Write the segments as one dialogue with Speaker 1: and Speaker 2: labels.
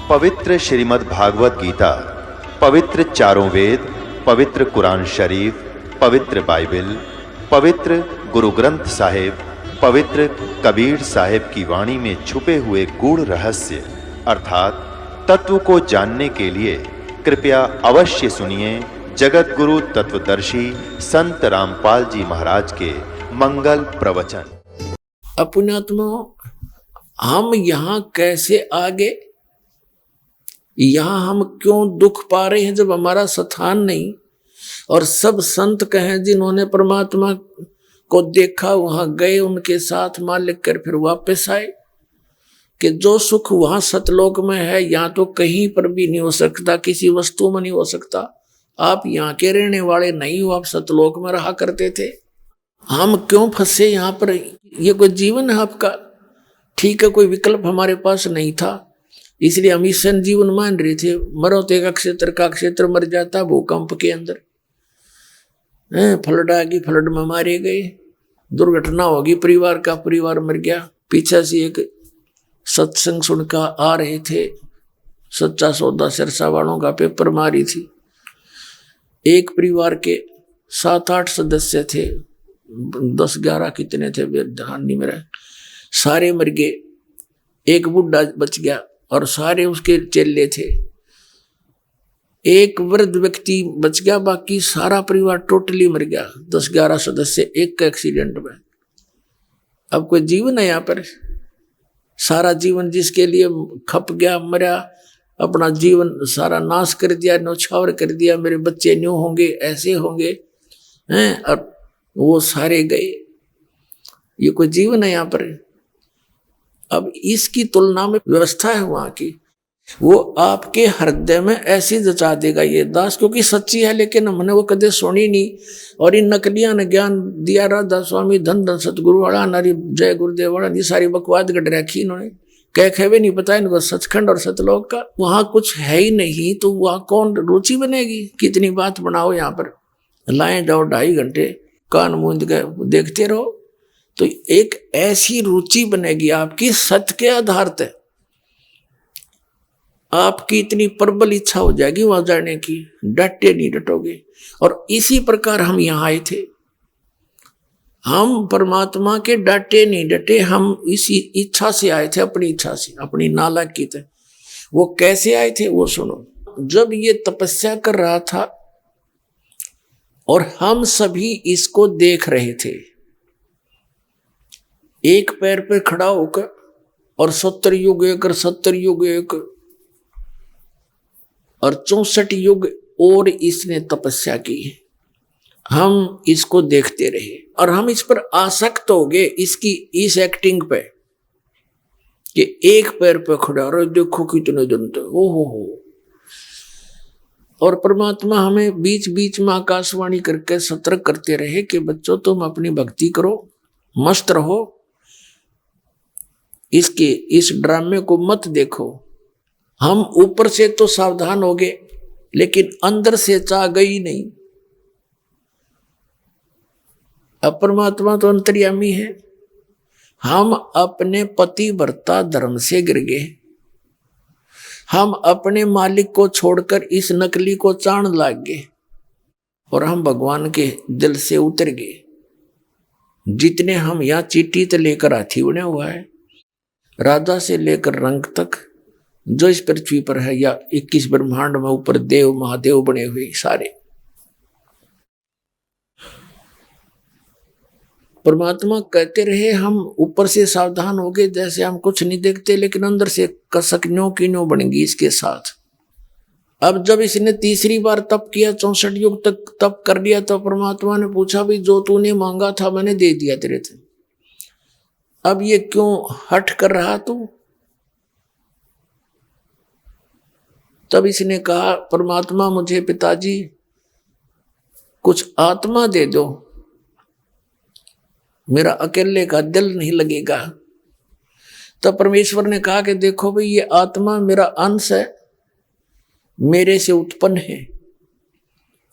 Speaker 1: पवित्र श्रीमद् भागवत गीता, पवित्र चारों वेद, पवित्र कुरान शरीफ, पवित्र बाइबल, पवित्र गुरु ग्रंथ साहिब, पवित्र कबीर साहिब की वाणी में छुपे हुए गूढ़ रहस्य अर्थात तत्व को जानने के लिए कृपया अवश्य सुनिए जगत गुरु तत्वदर्शी संत रामपाल जी महाराज के मंगल प्रवचन।
Speaker 2: अपनात्मा हम यहाँ कैसे आगे, यहाँ हम क्यों दुख पा रहे हैं जब हमारा स्थान नहीं। और सब संत कहें जिन्होंने परमात्मा को देखा, वहां गए, उनके साथ मालिक कर फिर वापस आए कि जो सुख वहां सतलोक में है यहाँ तो कहीं पर भी नहीं हो सकता, किसी वस्तु में नहीं हो सकता। आप यहाँ के रहने वाले नहीं हो, आप सतलोक में रहा करते थे। हम क्यों फंसे यहाँ पर? ये कोई जीवन है आपका? ठीक है, कोई विकल्प हमारे पास नहीं था, इसलिए हम इस जीवन मान रहे थे। मरो तो एक क्षेत्र का क्षेत्र मर जाता भूकंप के अंदर, फ्लड आ गई, फ्लड में मारे गए, दुर्घटना होगी, परिवार का परिवार मर गया। पीछे से एक सत्संग सुनकर आ रहे थे, सच्चा सौदा सिरसा वालों का पेपर मारी थी। एक परिवार के 7-8 सदस्य थे, 10-11 कितने थे ध्यान नहीं मेरा, सारे मर गए। एक बुढ़ा बच गया और सारे उसके चेले थे। एक वृद्ध व्यक्ति बच गया, बाकी सारा परिवार टोटली मर गया। 10-11 सदस्य एक एक्सीडेंट में। अब कोई जीवन है यहाँ पर? सारा जीवन जिसके लिए खप गया, मरा, अपना जीवन सारा नाश कर दिया, न्यौछावर कर दिया। मेरे बच्चे न्यू होंगे, ऐसे होंगे हैं, और वो सारे गए। ये कोई जीवन है यहाँ पर? अब इसकी तुलना में व्यवस्था है वहां की, वो आपके हृदय में ऐसी जचा देगा ये दास, क्योंकि सच्ची है, लेकिन हमने वो कदे सुनी नहीं। और इन नकलियां ने ज्ञान दिया, राधा स्वामी, धन धन सतगुरु वाला, नारी जय गुरुदेव वाला, ये सारी बकवाद गढ़ रखी इन्होंने। कह खेवे नहीं पता इनको सचखंड और सतलोक का। वहां कुछ है ही नहीं तो वहां कौन रुचि बनेगी? कितनी बात बनाओ यहाँ पर, लाए जाओ 2.5 घंटे, कान मूंद के देखते रहो, तो एक ऐसी रुचि बनेगी आपकी सत्य के आधार पे। आपकी इतनी प्रबल इच्छा हो जाएगी वहां जाने की, डटे नहीं डटोगे। और इसी प्रकार हम यहाँ आए थे। हम परमात्मा के डटे नहीं डटे, हम इसी इच्छा से आए थे, अपनी इच्छा से, अपनी नालायक की थे। वो कैसे आए थे वो सुनो। जब ये तपस्या कर रहा था और हम सभी इसको देख रहे थे, एक पैर पे खड़ा होकर, और 70 युग एक और 70 युग एक और 64 युग और इसने तपस्या की। हम इसको देखते रहे और हम इस पर आसक्त हो गए, इसकी इस एक्टिंग पे कि एक पैर पे खड़ा और देखो कितने जनता, हो। और परमात्मा हमें बीच बीच में आकाशवाणी करके सतर्क करते रहे कि बच्चों तुम अपनी भक्ति करो, मस्त रहो, इस ड्रामे को मत देखो। हम ऊपर से तो सावधान हो गए, लेकिन अंदर से चाह गई नहीं। अब परमात्मा तो अंतर्यामी है। हम अपने पति भर्ता धर्म से गिर गए, हम अपने मालिक को छोड़कर इस नकली को चाण लाग गए, और हम भगवान के दिल से उतर गए। जितने हम यहाँ चीटी तो लेकर हाथी बने हुआ है, राजा से लेकर रंग तक जो इस पृथ्वी पर है, या 21 ब्रह्मांड में ऊपर देव महादेव बने हुए सारे, परमात्मा कहते रहे। हम ऊपर से सावधान हो गए, जैसे हम कुछ नहीं देखते, लेकिन अंदर से कसक न्यों की न्यों बन गई इसके साथ। अब जब इसने तीसरी बार तप किया, 64 युग तक तप कर लिया, तो परमात्मा ने पूछा भी जो तूने मांगा था मैंने दे दिया तेरे से, अब ये क्यों हट कर रहा तू? तब इसने कहा, परमात्मा मुझे पिताजी कुछ आत्मा दे दो, मेरा अकेले का दिल नहीं लगेगा। तब परमेश्वर ने कहा कि देखो भाई, ये आत्मा मेरा अंश है, मेरे से उत्पन्न है,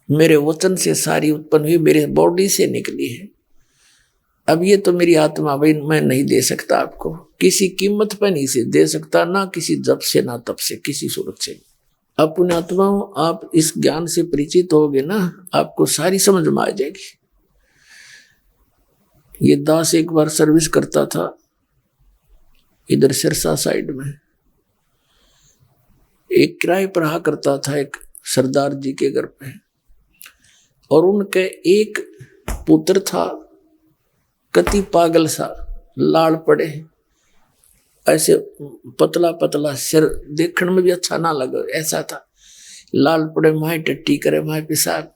Speaker 2: मेरे वचन से सारी उत्पन्न हुई, मेरे बॉडी से निकली है। अब ये तो मेरी आत्मा भाई, मैं नहीं दे सकता आपको, किसी कीमत पर नहीं से दे सकता, ना किसी जप से ना तप से, किसी सूरत से। अब पुण्यात्माओं, आप इस ज्ञान से परिचित होगे ना, आपको सारी समझ में आ जाएगी। ये दास एक बार सर्विस करता था इधर सिरसा साइड में, एक किराए पर रहा करता था एक सरदार जी के घर पे, और उनके एक पुत्र था, कति पागल सा, लाल पड़े, ऐसे पतला पतला, सिर देखने में भी अच्छा ना लगे ऐसा था, लाल पड़े, माए टट्टी करे, माए पेशाब।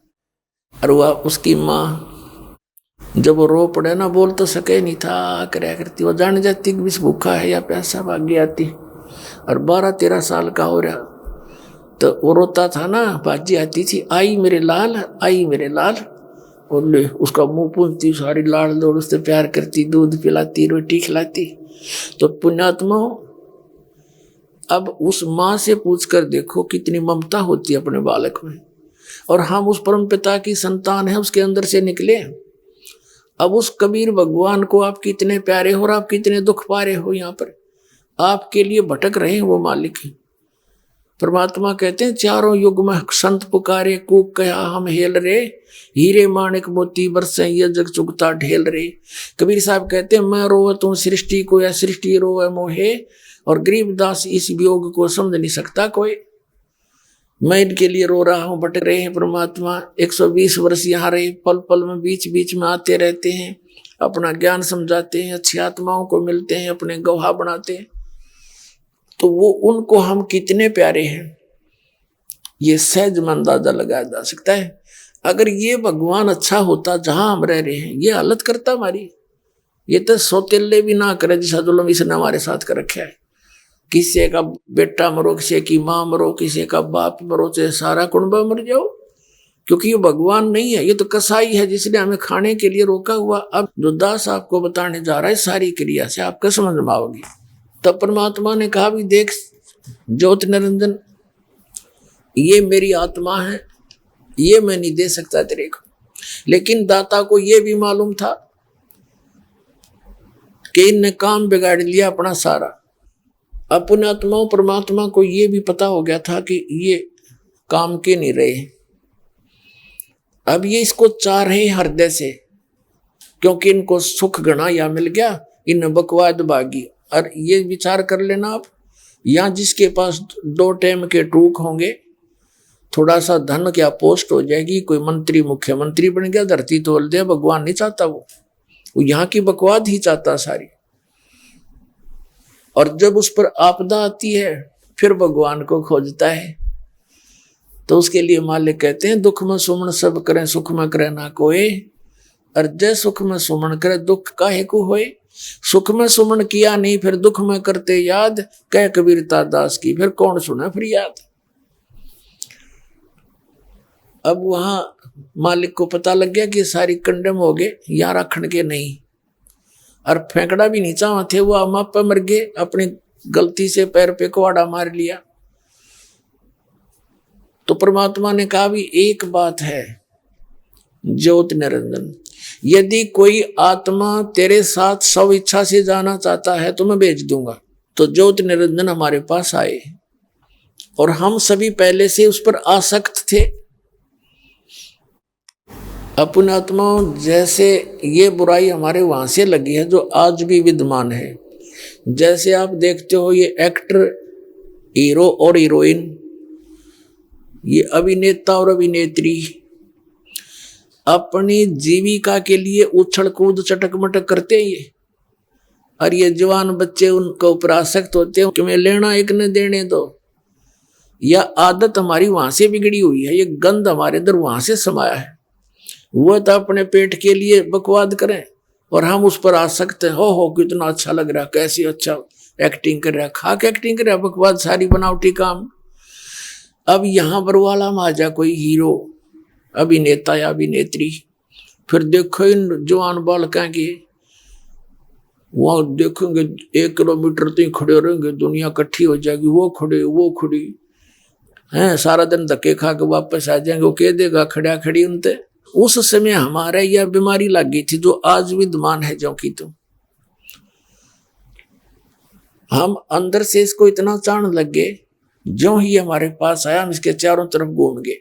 Speaker 2: और वह उसकी माँ जब वो रो पड़े ना, बोल तो सके नहीं था, क्या करती, वो जान जाती कि बिस भूखा है या प्यासा, भागी आती। और 12-13 साल का हो रहा, तो वो रोता था ना, बाजी आती थी, आई मेरे लाल, आई मेरे लाल, और ले उसका मुंह पूंछती, सारी लाड़ दौड़ उससे प्यार करती, दूध पिलाती, रोटी खिलाती। तो पुण्यात्मा, अब उस माँ से पूछकर देखो कितनी ममता होती है अपने बालक में। और हम उस परम पिता की संतान है, उसके अंदर से निकले। अब उस कबीर भगवान को आप कितने प्यारे हो और आप कितने दुख पा रहे हो, यहाँ पर आपके लिए भटक रहे हैं वो मालिक है। परमात्मा कहते हैं, चारों युग में संत पुकारे, कूक कहा हम हेल रे, हीरे माणिक मोती बरसे ये जग चुगता ढेल रे। कबीर साहब कहते हैं, मैं रोवे तू सृष्टि को या सृष्टि रोवे मोहे, और गरीबदास इस वियोग को समझ नहीं सकता कोई। मैं इनके लिए रो रहा हूँ, भटक रहे हैं परमात्मा। 120 वर्ष यहाँ रहे, पल पल में बीच बीच में आते रहते हैं, अपना ज्ञान समझाते हैं, अच्छी आत्माओं को मिलते हैं, अपने गवाह बनाते हैं। तो वो उनको हम कितने प्यारे हैं, ये सहज में अंदाजा लगाया जा सकता है। अगर ये भगवान अच्छा होता जहां हम रह रहे हैं, ये हालत करता हमारी, ये तो सौतेले भी ना करे जैसा जुल्म इसने हमारे साथ कर रखा है। किसी का बेटा मरो, किसी की माँ मरो, किसी का बाप मरो, चाहे सारा कुंबा मर जाओ, क्योंकि ये भगवान नहीं है, ये तो कसाई है जिसने हमें खाने के लिए रोका हुआ। अब जो दास आपको बताने जा रहा है, सारी क्रिया से आपका समझ में आओगी। तब परमात्मा ने कहा, भी देख ज्योति निरंजन, ये मेरी आत्मा है, ये मैं नहीं दे सकता तेरे को। लेकिन दाता को ये भी मालूम था कि इनने काम बिगाड़ लिया अपना सारा। अपने आत्माओं परमात्मा को ये भी पता हो गया था कि ये काम के नहीं रहे। अब ये इसको चाह रहे हृदय से, क्योंकि इनको सुख घना या मिल गया, इन बकवाद बागी। और ये विचार कर लेना आप, यहाँ जिसके पास 2 टाइम के टूक होंगे, थोड़ा सा धन क्या पोस्ट हो जाएगी, कोई मंत्री मुख्यमंत्री बन गया, धरती तोड़ दिया, भगवान नहीं चाहता वो यहाँ की बकवाद ही चाहता सारी। और जब उस पर आपदा आती है, फिर भगवान को खोजता है। तो उसके लिए मालिक कहते हैं, दुख में सुमन सब करें, सुख में करे ना कोई। और जय सुख में सुमन करे, दुख काहे को होए। सुख में सुमन किया नहीं, फिर दुख में करते याद, कह कबीरता दास की, फिर कौन सुना फरियाद। अब वहां मालिक को पता लग गया कि सारी कंडम हो गए, यहाँ रखने के नहीं, और फेंकड़ा भी नहीं चाहा थे, वो अम्मा पे मर गए, अपनी गलती से पैर पे कुआड़ा मार लिया। तो परमात्मा ने कहा, भी एक बात है ज्योति निरंजन, यदि कोई आत्मा तेरे साथ सब इच्छा से जाना चाहता है तो मैं भेज दूंगा। तो ज्योति निरंजन हमारे पास आए, और हम सभी पहले से उस पर आसक्त थे। अपने आत्माओं, जैसे ये बुराई हमारे वहां से लगी है जो आज भी विद्यमान है। जैसे आप देखते हो, ये एक्टर, हीरो और हीरोइन, ये अभिनेता और अभिनेत्री अपनी जीविका के लिए उछल कूद चटक मटक करते हैं ये। और ये जवान बच्चे उनको ऊपर आसक्त होते हैं कि मैं लेना एक न देने दो। यह आदत हमारी वहां से बिगड़ी हुई है, ये गंध हमारे अंदर वहां से समाया है। वो तो अपने पेट के लिए बकवाद करें और हम उस पर आसक्त हैं। हो कितना अच्छा लग रहा, कैसी अच्छा एक्टिंग कर रहा, खा के एक्टिंग कर रहा, बकवाद सारी बनावटी काम। अब यहाँ पर वाला में आ जा कोई हीरो, अभिनेता या अभिनेत्री, फिर देखो इन जवान बालका के, वहां देखेंगे 1 किलोमीटर तो खड़े रहेंगे, दुनिया इकट्ठी हो जाएगी, वो खड़ी हैं, सारा दिन धक्के खा के वापस आ जाएंगे। वो कह देगा खड़ा खड़ी उनते, उस समय हमारे यह बीमारी लग गई थी जो आज विद्यमान है, जो कि तो हम अंदर से इसको इतना चाहने लग गए, जो ही हमारे पास आया हम इसके चारों तरफ घूम गए।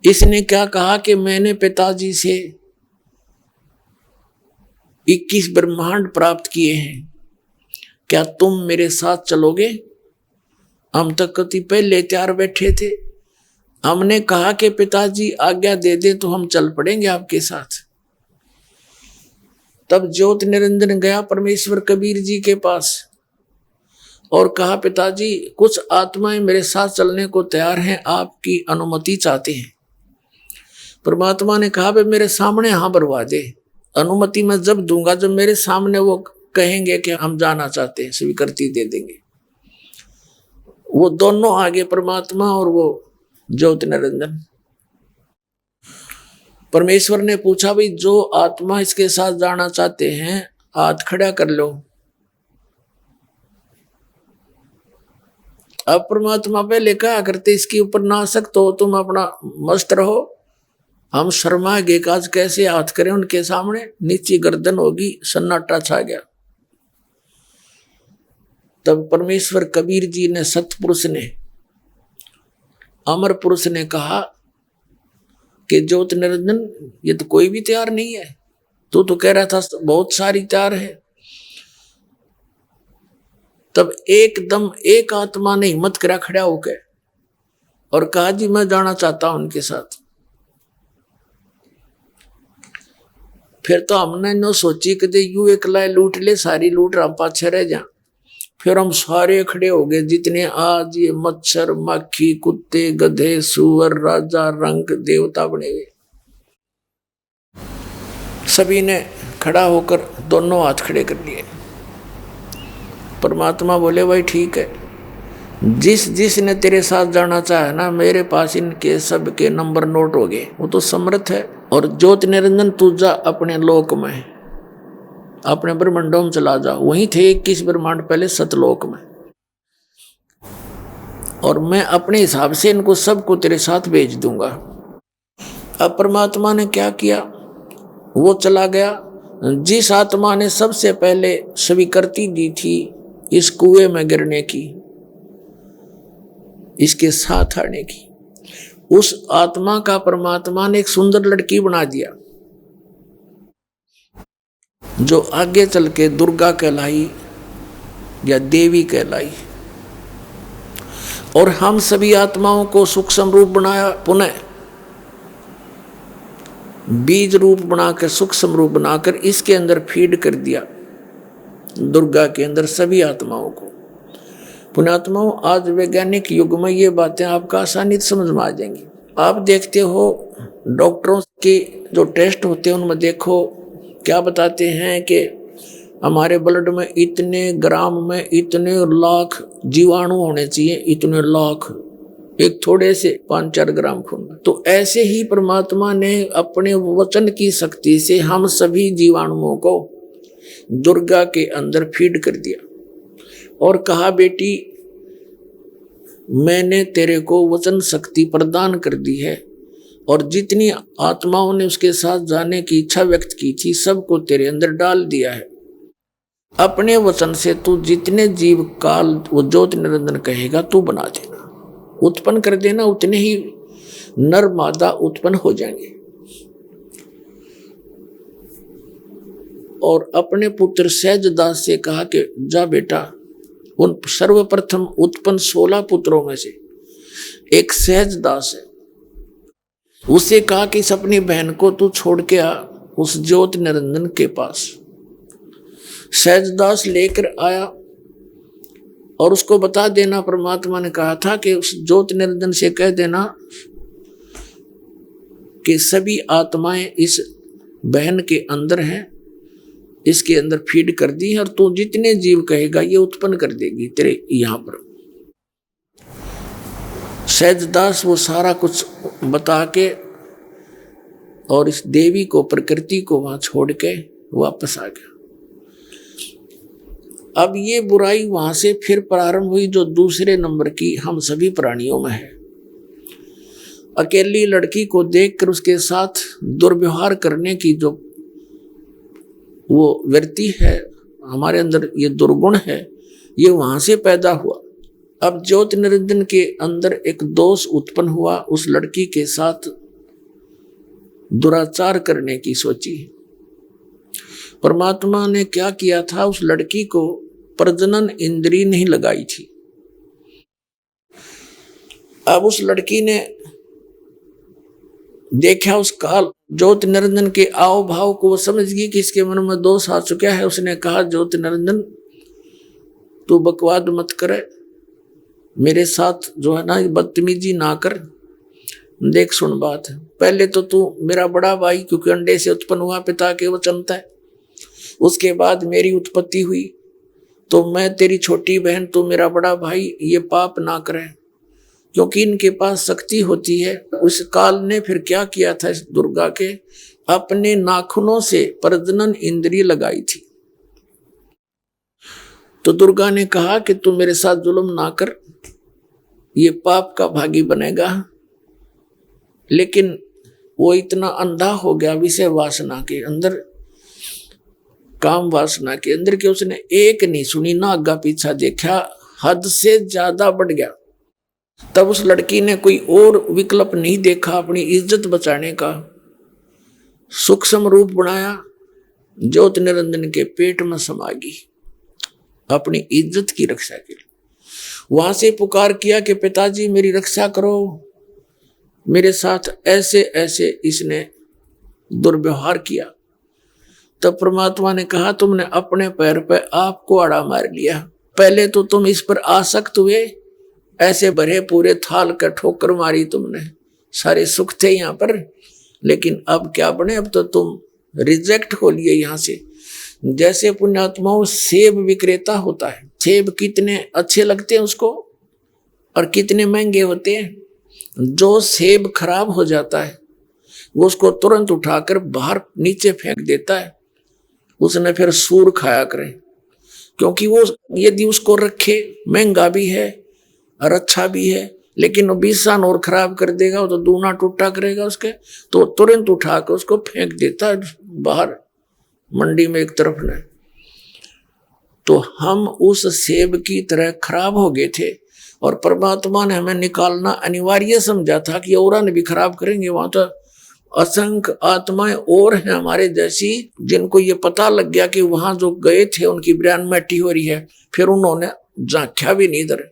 Speaker 2: इसने क्या कहा कि मैंने पिताजी से 21 ब्रह्मांड प्राप्त किए हैं, क्या तुम मेरे साथ चलोगे? हम तक कति पहले तैयार बैठे थे। हमने कहा कि पिताजी आज्ञा दे दे तो हम चल पड़ेंगे आपके साथ। तब ज्योत निरंजन गया परमेश्वर कबीर जी के पास और कहा, पिताजी कुछ आत्माएं मेरे साथ चलने को तैयार हैं, आपकी अनुमति चाहते हैं। परमात्मा ने कहा, भाई मेरे सामने हाँ भरवा दे, अनुमति मैं जब दूंगा जब मेरे सामने वो कहेंगे कि हम जाना चाहते हैं, स्वीकृति दे देंगे। वो दोनों आगे, परमात्मा और वो ज्योत निरंजन। परमेश्वर ने पूछा, भाई जो आत्मा इसके साथ जाना चाहते हैं हाथ खड़ा कर लो। अब परमात्मा पहले कहा करते, इसके ऊपर ना सकते हो, तुम अपना मस्त रहो, हम शर्मा गए आज कैसे हाथ करें उनके सामने। नीचे गर्दन होगी, सन्नाटा छा गया। तब परमेश्वर कबीर जी ने, सतपुरुष ने, अमर पुरुष ने कहा कि ज्योत निरंजन ये तो कोई भी तैयार नहीं है, तू तो कह रहा था बहुत सारी तैयार है। तब एकदम एक आत्मा ने हिम्मत करा खड़ा होकर और कहा, जी मैं जाना चाहता हूं उनके साथ। फिर तो हमने नो सोची कि यू एकला लूट ले, सारी लूट हम पाछे रह जा। फिर हम सारे खड़े हो गए, जितने आज ये मच्छर मक्खी कुत्ते गधे सुअर राजा रंग देवता बने हुए, सभी ने खड़ा होकर दोनों हाथ खड़े कर लिए। परमात्मा बोले, भाई ठीक है, जिसने तेरे साथ जाना चाहे ना, मेरे पास इनके सब के नंबर नोट हो गए, वो तो समर्थ है। और ज्योत निरंजन तू जा अपने लोक में, अपने ब्रह्मांडों में चला जा। वहीं थे 21 ब्रह्मांड पहले सतलोक में, और मैं अपने हिसाब से इनको सबको तेरे साथ भेज दूंगा। अब परमात्मा ने क्या किया, वो चला गया। जिस आत्मा ने सबसे पहले स्वीकृति दी थी इस कुएं में गिरने की, इसके साथ आने की, उस आत्मा का परमात्मा ने एक सुंदर लड़की बना दिया, जो आगे चल के दुर्गा कहलाई या देवी कहलाई। और हम सभी आत्माओं को सूक्ष्म रूप बनाया, पुनः बीज रूप बनाकर सूक्ष्म रूप बनाकर इसके अंदर फीड कर दिया, दुर्गा के अंदर सभी आत्माओं को। पुण्यात्माओं, आज वैज्ञानिक युग में ये बातें आपका आसानी से समझ में आ जाएंगी। आप देखते हो डॉक्टरों के जो टेस्ट होते हैं उनमें देखो क्या बताते हैं कि हमारे ब्लड में इतने ग्राम में इतने लाख जीवाणु होने चाहिए, इतने लाख, एक थोड़े से 5-4 ग्राम खून। तो ऐसे ही परमात्मा ने अपने वचन की शक्ति से हम सभी जीवाणुओं को दुर्गा के अंदर फीड कर दिया और कहा, बेटी मैंने तेरे को वचन शक्ति प्रदान कर दी है, और जितनी आत्माओं ने उसके साथ जाने की इच्छा व्यक्त की थी सबको तेरे अंदर डाल दिया है। अपने वचन से तू जितने जीव काल वो ज्योत निरंजन कहेगा तू बना देना, उत्पन्न कर देना, उतने ही नर मादा उत्पन्न हो जाएंगे। और अपने पुत्र सहजदास से कहा कि जा बेटा, उन सर्वप्रथम उत्पन्न 16 पुत्रों में से एक सहजदास है, उसे कहा कि इस अपनी बहन को तू छोड़ के आ उस ज्योत निरंजन के पास। सहजदास लेकर आया और उसको बता देना, परमात्मा ने कहा था कि उस ज्योत निरंजन से कह देना कि सभी आत्माएं इस बहन के अंदर हैं, इसके अंदर फीड कर दी है, और तू जितने जीव कहेगा ये उत्पन्न कर देगी तेरे यहां पर। सहजदास वो सारा कुछ बता के और इस देवी को, प्रकृति को वहां छोड़ के वापस आ गया। अब ये बुराई वहां से फिर प्रारंभ हुई जो दूसरे नंबर की हम सभी प्राणियों में है। अकेली लड़की को देखकर उसके साथ दुर्व्यवहार करने की जो वो वृत्ति है हमारे अंदर, ये दुर्गुण है, ये वहां से पैदा हुआ। अब ज्योति निरंजन के अंदर एक दोष उत्पन्न हुआ, उस लड़की के साथ दुराचार करने की सोची। परमात्मा ने क्या किया था, उस लड़की को प्रजनन इंद्री नहीं लगाई थी। अब उस लड़की ने देखा उस काल ज्योति निरंजन के आओ भाव को, वो समझ गई कि इसके मन में दोष आ चुका है। उसने कहा, ज्योति निरंजन तू बकवाद मत करे, मेरे साथ जो है ना बदतमीजी ना कर। देख सुन बात, पहले तो तू मेरा बड़ा भाई, क्योंकि अंडे से उत्पन्न हुआ, पिता के वचन था। उसके बाद मेरी उत्पत्ति हुई, तो मैं तेरी छोटी बहन, तू मेरा बड़ा भाई, ये पाप ना करे, क्योंकि इनके पास शक्ति होती है। उस काल ने फिर क्या किया था, इस दुर्गा के अपने नाखूनों से प्रजनन इंद्रिय लगाई थी। तो दुर्गा ने कहा कि तू मेरे साथ जुल्म ना कर, ये पाप का भागी बनेगा। लेकिन वो इतना अंधा हो गया विषय वासना के अंदर, काम वासना के अंदर, कि उसने एक नहीं सुनी, ना आगा पीछा देखा, हद से ज्यादा बढ़ गया। तब उस लड़की ने कोई और विकल्प नहीं देखा अपनी इज्जत बचाने का, सूक्ष्म रूप बनाया, ज्योति निरंजन के पेट में समा गई अपनी इज्जत की रक्षा के लिए। वहां से पुकार किया कि पिताजी मेरी रक्षा करो, मेरे साथ ऐसे ऐसे इसने दुर्व्यवहार किया। तब परमात्मा ने कहा, तुमने अपने पैर पे आपको आड़ा मार लिया। पहले तो तुम इस पर आसक्त हुए, ऐसे भरे पूरे थाल का ठोकर मारी तुमने, सारे सुख थे यहाँ पर, लेकिन अब क्या बने, अब तो तुम रिजेक्ट हो लिए यहाँ से। जैसे पुण्यात्माओं सेब विक्रेता होता है, सेब कितने अच्छे लगते हैं उसको और कितने महंगे होते हैं। जो सेब खराब हो जाता है वो उसको तुरंत उठाकर बाहर नीचे फेंक देता है, उसने फिर सूर खाया करे, क्योंकि वो यदि उसको रखे, महंगा भी है और अच्छा भी है, लेकिन वो 20 साल और खराब कर देगा, वो तो दूना टूटा करेगा उसके, तो तुरंत उठाकर उसको फेंक देता है बाहर मंडी में एक तरफ ने। तो हम उस सेब की तरह खराब हो गए थे, और परमात्मा ने हमें निकालना अनिवार्य समझा था कि और भी खराब करेंगे। वहां तो असंख्य आत्माएं और हैं हमारे जैसी, जिनको ये पता लग गया कि वहां जो गए थे उनकी ब्रेन मैटी हो रही है, फिर उन्होंने झांक्या भी नहीं इधर,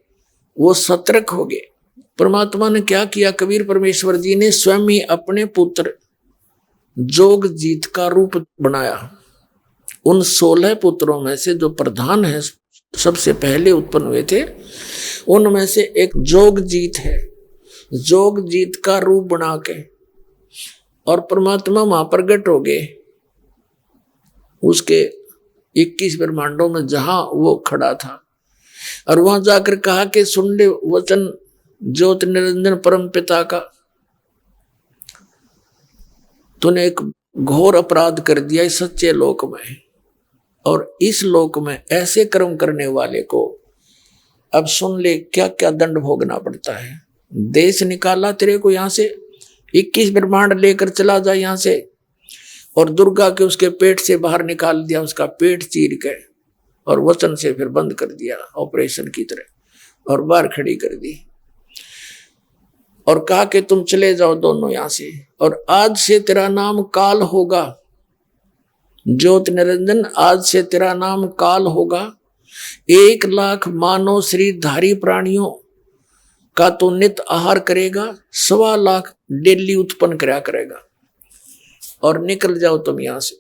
Speaker 2: वो सतर्क हो गए। परमात्मा ने क्या किया, कबीर परमेश्वर जी ने स्वयं ही अपने पुत्र जोगजीत का रूप बनाया। उन 16 पुत्रों में से जो प्रधान है, सबसे पहले उत्पन्न हुए थे, उनमें से एक जोगजीत है। जोगजीत का रूप बना के और परमात्मा वहां प्रकट हो गए उसके 21 ब्रह्मांडों में जहां वो खड़ा था, और वहां जाकर कहा कि सुन ले वचन ज्योति निरंजन परम पिता का, तूने एक घोर अपराध कर दिया इस सच्चे लोक में, और इस लोक में ऐसे कर्म करने वाले को अब सुन ले क्या क्या दंड भोगना पड़ता है। देश निकाला तेरे को यहां से, 21 ब्रह्मांड लेकर चला जा यहां से, और दुर्गा के उसके पेट से बाहर निकाल दिया, उसका पेट चीर के, और वचन से फिर बंद कर दिया ऑपरेशन की तरह, और बाहर खड़ी कर दी, और कहा कि तुम चले जाओ दोनों यहां से, और आज से तेरा नाम काल होगा। ज्योति निरंजन, आज से तेरा नाम काल होगा। 1 लाख मानव शरीरधारी प्राणियों का तो नित्य आहार करेगा, 1.25 लाख डेली उत्पन्न करा करेगा, और निकल जाओ तुम यहां से।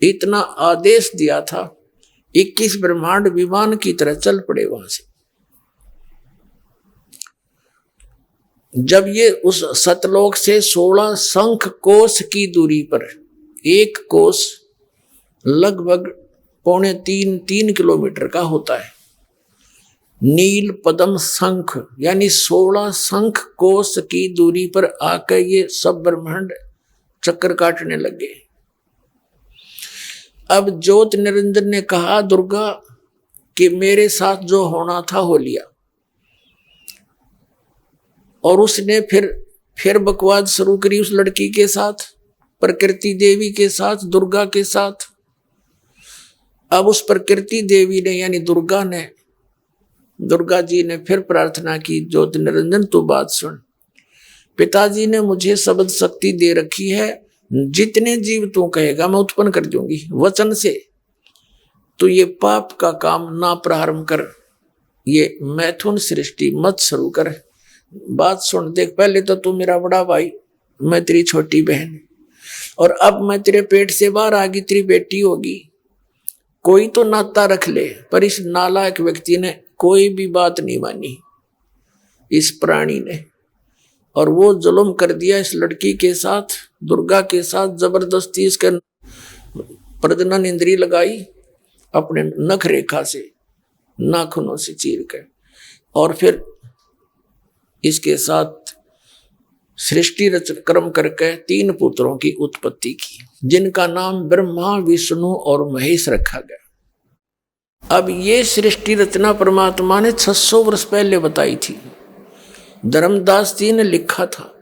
Speaker 2: इतना आदेश दिया था, 21 ब्रह्मांड विमान की तरह चल पड़े वहां से। जब ये उस सतलोक से 16 शंख कोश की दूरी पर, एक कोश लगभग 2.25-3 किलोमीटर का होता है, नील पद्म शंख यानी 16 शंख कोश की दूरी पर आकर ये सब ब्रह्मांड चक्कर काटने लगे। अब ज्योति निरंजन ने कहा दुर्गा कि मेरे साथ जो होना था हो लिया, और उसने फिर फिर बकवाद शुरू करी उस लड़की के साथ, प्रकृति देवी के साथ, दुर्गा के साथ। अब उस प्रकृति देवी ने यानी दुर्गा जी ने फिर प्रार्थना की, ज्योति निरंजन तू बात सुन, पिताजी ने मुझे शब्द शक्ति दे रखी है, जितने जीव तू कहेगा मैं उत्पन्न कर दूंगी वचन से। तो ये पाप का काम ना प्रारंभ कर, ये मैथुन सृष्टि मत शुरू कर। बात सुन, देख पहले तो तू मेरा बड़ा भाई, मैं तेरी छोटी बहन, और अब मैं तेरे पेट से बाहर आ गई, तेरी बेटी होगी। कोई तो नाता रख ले, पर इस नालायक व्यक्ति ने कोई भी बात नहीं मानी, इस प्राणी ने, और वो जुल्म कर दिया इस लड़की के साथ, दुर्गा के साथ। जबरदस्ती इसके प्रजनन इंद्री लगाई, अपने नख रेखा से, नाखूनों से चीर कर, और फिर इसके साथ सृष्टि रचना क्रम करके 3 पुत्रों की उत्पत्ति की, जिनका नाम ब्रह्मा, विष्णु और महेश रखा गया। अब ये सृष्टि रचना परमात्मा ने 600 वर्ष पहले बताई थी, धर्मदास जी ने लिखा था,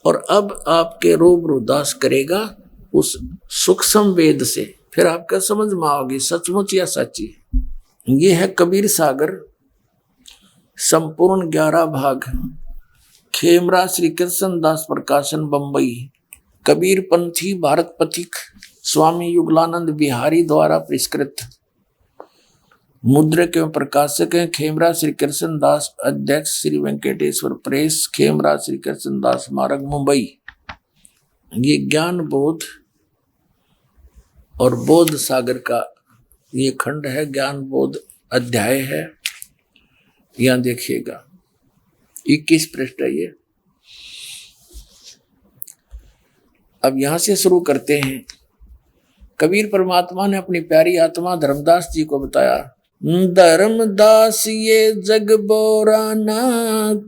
Speaker 2: और अब आपके रूबरू दास करेगा उस सूक्ष्म वेद से, फिर आपका समझ में आओगी सचमुच या सच्ची। ये है कबीर सागर, संपूर्ण 11 भाग, खेमरा श्री कृष्ण दास प्रकाशन बंबई, कबीर पंथी भारत पथिक स्वामी युगलानंद बिहारी द्वारा परिष्कृत, मुद्रक एवं प्रकाशक हैं खेमरा श्री कृष्ण दास, अध्यक्ष श्री वेंकटेश्वर प्रेस, खेमरा श्री कृष्ण दास स्मारक मुंबई। ये ज्ञान बोध और बोध सागर का ये खंड है, ज्ञान बोध अध्याय है। यहां देखिएगा 21 पृष्ठ है ये। अब यहां से शुरू करते हैं। कबीर परमात्मा ने अपनी प्यारी आत्मा धर्मदास जी को बताया, धर्मदास ये जग बोराना,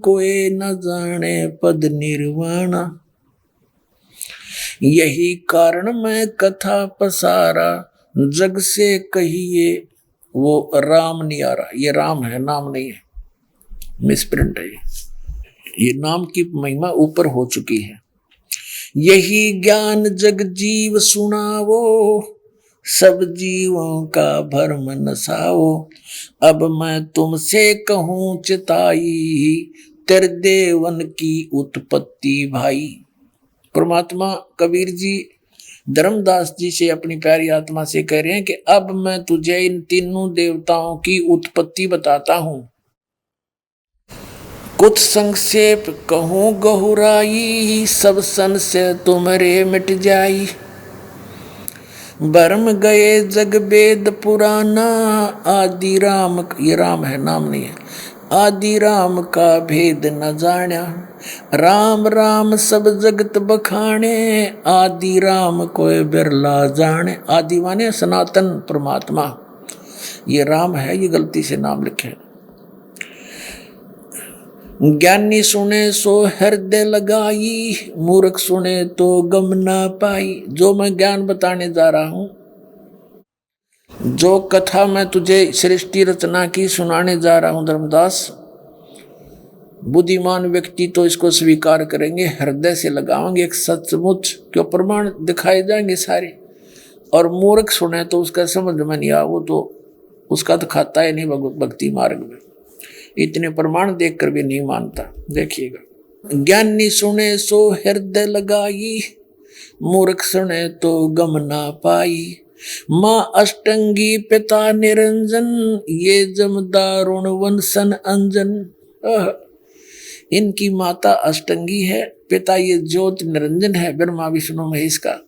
Speaker 2: कोई न जाने पद निर्वाणा, यही कारण मैं कथा पसारा, जग से कहिए वो राम नहीं आ रहा। ये राम है, नाम नहीं है, मिसप्रिंट है ये नाम की महिमा ऊपर हो चुकी है। यही ज्ञान जग जीव सुनावो, सब जीवों का भरम नसाओ, अब मैं तुमसे कहूँ चिताई, तेरे देवन की उत्पत्ति भाई। परमात्मा कबीर जी धर्मदास जी से अपनी प्यारी आत्मा से कह रहे हैं कि अब मैं तुझे इन तीनों देवताओं की उत्पत्ति बताता हूं। कुछ संक्षेप कहूं गहुराई, सब संशय तुम्हारे मिट जाई, भरम गए जग वेद पुराना, आदि राम, ये राम है नाम नहीं है, आदि राम का भेद न जाना, राम राम सब जगत बखाने, आदि राम कोई बिरला जाने। आदि माने सनातन परमात्मा, ये राम है, ये गलती से नाम लिखे। ज्ञानी सुने सो हृदय लगाई, मूर्ख सुने तो गम ना पाई। जो मैं ज्ञान बताने जा रहा हूं, जो कथा मैं तुझे सृष्टि रचना की सुनाने जा रहा हूं धर्मदास, बुद्धिमान व्यक्ति तो इसको स्वीकार करेंगे, हृदय से लगाएंगे, एक सचमुच क्यों प्रमाण दिखाए जाएंगे सारे, और मूर्ख सुने तो उसका समझ में नहीं आ, वो तो उसका तो खाता है नहीं भक्ति मार्ग में, इतने प्रमाण देखकर भी नहीं मानता। देखिएगा, ज्ञानी सुने सो हृदय लगाई, मूर्ख सुने तो गम ना पाई, माँ अष्टंगी पिता निरंजन, ये जमदारुण वंशन अंजन। इनकी माता अष्टंगी है, पिता ये ज्योति निरंजन है, ब्रह्मा विष्णु महेश का।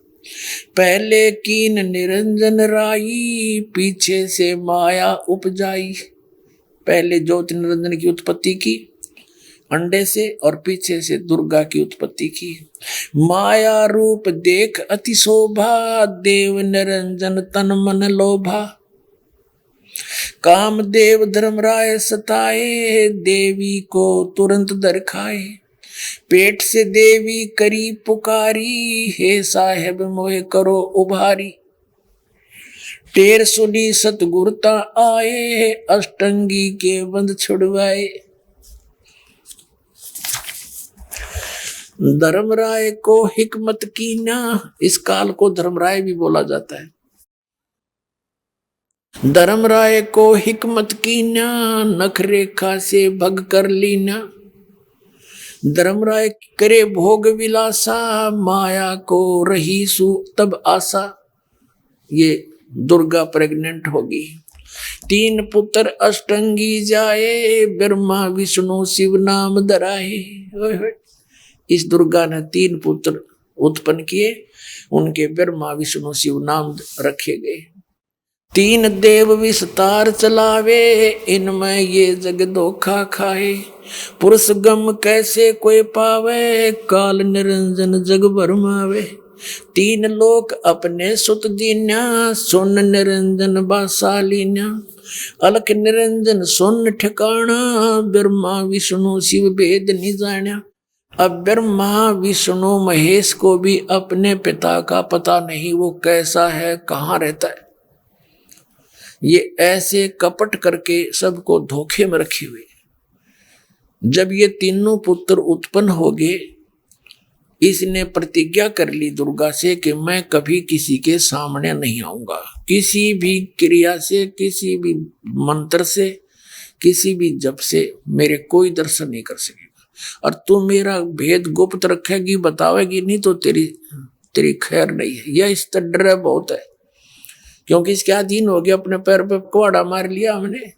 Speaker 2: पहले कीन निरंजन राई, पीछे से माया उपजाई। पहले ज्योति निरंजन की उत्पत्ति की अंडे से, और पीछे से दुर्गा की उत्पत्ति की। माया रूप देख अति शोभा, देव निरंजन तन मन लोभा, कामदेव धर्मराय सताए, देवी को तुरंत दरखाए। पेट से देवी करी पुकारी, हे साहेब मोहे करो उभारी। टेर सुनी सतगुरता आए, अष्टंगी के बंध छुड़वाए। धर्मराय को हिकमत की ना, इस काल को धर्मराय भी बोला जाता है। धर्मराय को हिकमत की ना, नख रेखा से भग कर लीना। धर्मराय करे भोग विलासा, माया को रही सु तब आशा। ये दुर्गा प्रेग्नेंट होगी। 3 पुत्र अष्टंगी जाए, ब्रह्मा विष्णु शिव नाम धराए। इस दुर्गा ने 3 पुत्र उत्पन्न किए, उनके ब्रह्मा विष्णु शिव नाम रखे गए। 3 देव विस्तार चलावे, इनमें ये जग धोखा खाए। पुरुष गम कैसे कोई पावे, काल निरंजन जग भरमावे। 3 लोक अपने सुत दीन्या, सुन निरंजन बासा लीन्या। अलख निरंजन सुन ठिकाना, ब्रह्मा विष्णु शिव भेद नहीं जान्या। अब ब्रह्मा विष्णु महेश को भी अपने पिता का पता नहीं, वो कैसा है, कहाँ रहता है। ये ऐसे कपट करके सबको धोखे में रखे हुए। जब ये तीनों पुत्र उत्पन्न हो गए, इसने प्रतिज्ञा कर ली दुर्गा से कि मैं कभी किसी के सामने नहीं आऊंगा, किसी भी क्रिया से, किसी भी मंत्र से, किसी भी जप से मेरे कोई दर्शन नहीं कर सकेगा। और तू मेरा भेद गुप्त रखेगी, बतावेगी नहीं तो तेरी खैर नहीं है। यह इस तरह डर बहुत है, क्योंकि इसके अधीन हो गया, अपने पैर पे कुआड़ा मार लिया हमने,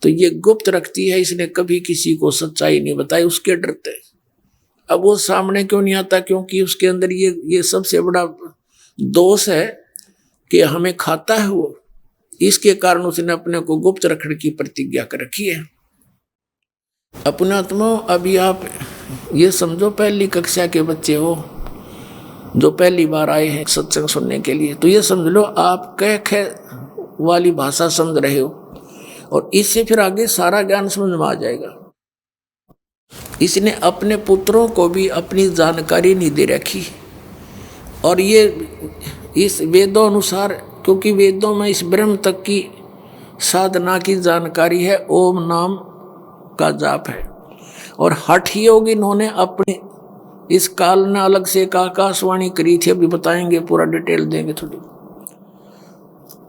Speaker 2: तो ये गुप्त रखती है। इसने कभी किसी को सच्चाई नहीं बताई, उसके डरते। अब वो सामने क्यों नहीं आता, क्योंकि उसके अंदर ये सबसे बड़ा दोष है कि हमें खाता है वो। इसके कारण उसने अपने को गुप्त रखने की प्रतिज्ञा कर रखी है। अपने आत्मा, अभी आप ये समझो पहली कक्षा के बच्चे हो जो पहली बार आए हैं सत्संग सुनने के लिए, तो ये समझ लो आप कह वाली भाषा समझ रहे हो, और इससे फिर आगे सारा ज्ञान समझ में आ जाएगा। इसने अपने पुत्रों को भी अपनी जानकारी नहीं दे रखी, और ये इस वेदों अनुसार, क्योंकि वेदों में इस ब्रह्म तक की साधना की जानकारी है, ओम नाम का जाप है। और हठ योग इन्होंने अपने इस काल ने अलग से एक आकाशवाणी करी थी, अभी बताएंगे, पूरा डिटेल देंगे थोड़ी।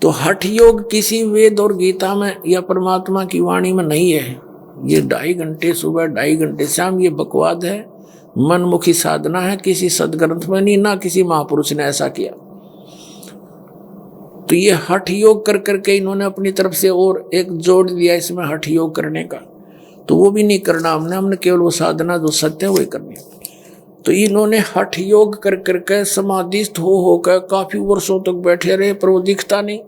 Speaker 2: तो हठ योग किसी वेद और गीता में या परमात्मा की वाणी में नहीं है। ये 2.5 घंटे सुबह, 2.5 घंटे शाम, ये बकवाद है, मनमुखी साधना है, किसी सदग्रंथ में नहीं, ना किसी महापुरुष ने ऐसा किया। तो ये हठ योग कर करके इन्होंने अपनी तरफ से और एक जोड़ दिया इसमें हठ योग करने का, तो वो भी नहीं करना हमने केवल वो साधना जो सत्य है वही करनी। तो इन्होंने हठ योग कर करके समाधिस्थ होकर काफी वर्षों तक बैठे रहे, पर वो दिखता नहीं।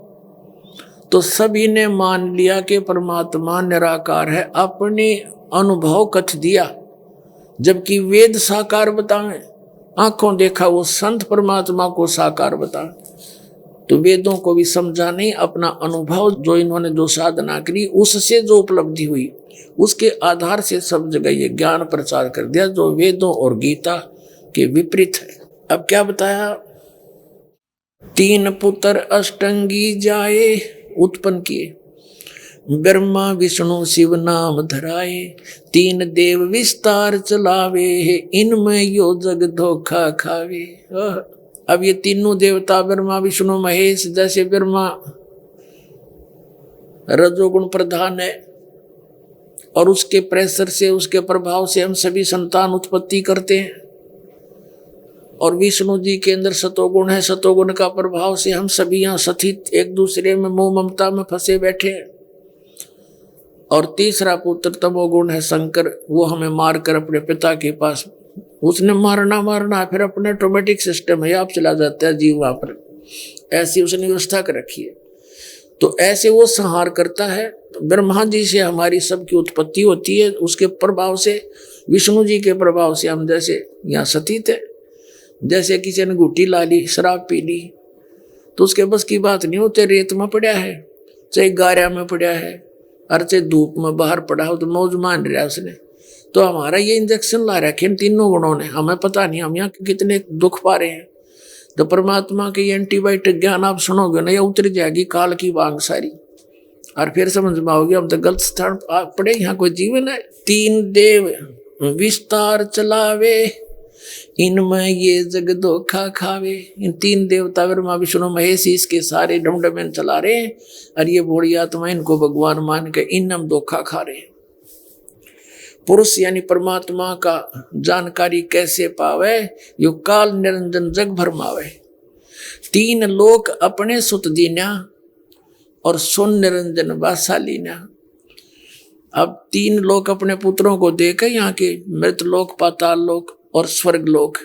Speaker 2: तो सभी ने मान लिया कि परमात्मा निराकार है, अपने अनुभव कथ दिया, जबकि वेद साकार बताएं, आंखों देखा वो संत परमात्मा को साकार बताएं। तो वेदों को भी समझा नहीं, अपना अनुभव जो इन्होंने जो साधना करी उससे जो उपलब्धि हुई उसके आधार से सब जगह ये ज्ञान प्रचार कर दिया, जो वेदों और गीता के विपरीत है। अब क्या बताया, 3 पुत्र अष्टंगी जाए उत्पन्न किए, ब्रह्मा विष्णु शिव नाम धराए। 3 देव विस्तार चलावे, इनमें यो जग धोखा खावे। अब ये तीनों देवता ब्रह्मा विष्णु महेश, जैसे ब्रह्मा रजोगुण प्रधान है और उसके प्रेशर से, उसके प्रभाव से हम सभी संतान उत्पत्ति करते हैं, और विष्णु जी के अंदर सतोगुण है, सतोगुण का प्रभाव से हम सभी यहाँ सथित एक दूसरे में मोह ममता में फंसे बैठे हैं। और तीसरा पुत्र तमोगुण है शंकर, वो हमें मारकर अपने पिता के पास, उसने मारना फिर अपने ऑटोमेटिक सिस्टम है, आप चला जाता है जीव वहां पर, ऐसी उसने व्यवस्था कर रखी है। तो ऐसे वो संहार करता है। तो ब्रह्मा जी से हमारी सबकी उत्पत्ति होती है, उसके प्रभाव से, विष्णु जी के प्रभाव से हम जैसे यहाँ सतीत है। जैसे किसी ने घुट्टी ला ली, शराब पी ली, तो उसके बस की बात नहीं होती, रेत में पड़ा है, चाहे गारा में पड़ा है, और चाहे धूप में बाहर पड़ा हो, तो मौज मान रहा है उसने। तो हमारा ये इंजेक्शन ला रखे इन तीनों गुणों ने, हमें पता नहीं हम यहाँ कितने दुख पा रहे हैं। तो परमात्मा के एंटीबायोटिक ज्ञान आप सुनोगे ना, या उतर जाएगी काल की बांग सारी, और फिर समझ में आओगे हम तो गलत स्थान पड़े, यहाँ कोई जीवन है। 3 देव विस्तार चलावे, इनमें ये जग धोखा खावे। इन तीन देवता ब्रह्मा विष्णु महेश इसके सारे डमडमें चला रहे हैं, और ये बूढ़ी आत्मा इनको भगवान मान के इनम धोखा खा रहे हैं। पुरुष यानी परमात्मा का जानकारी कैसे पावे, यो काल निरंजन जग भरमावे। तीन लोक अपने सुत दीना, और सुन निरंजन बासालीना। अब तीन लोक अपने पुत्रों को देकर यहाँ के मृत लोक, पाताल लोक और स्वर्ग लोक,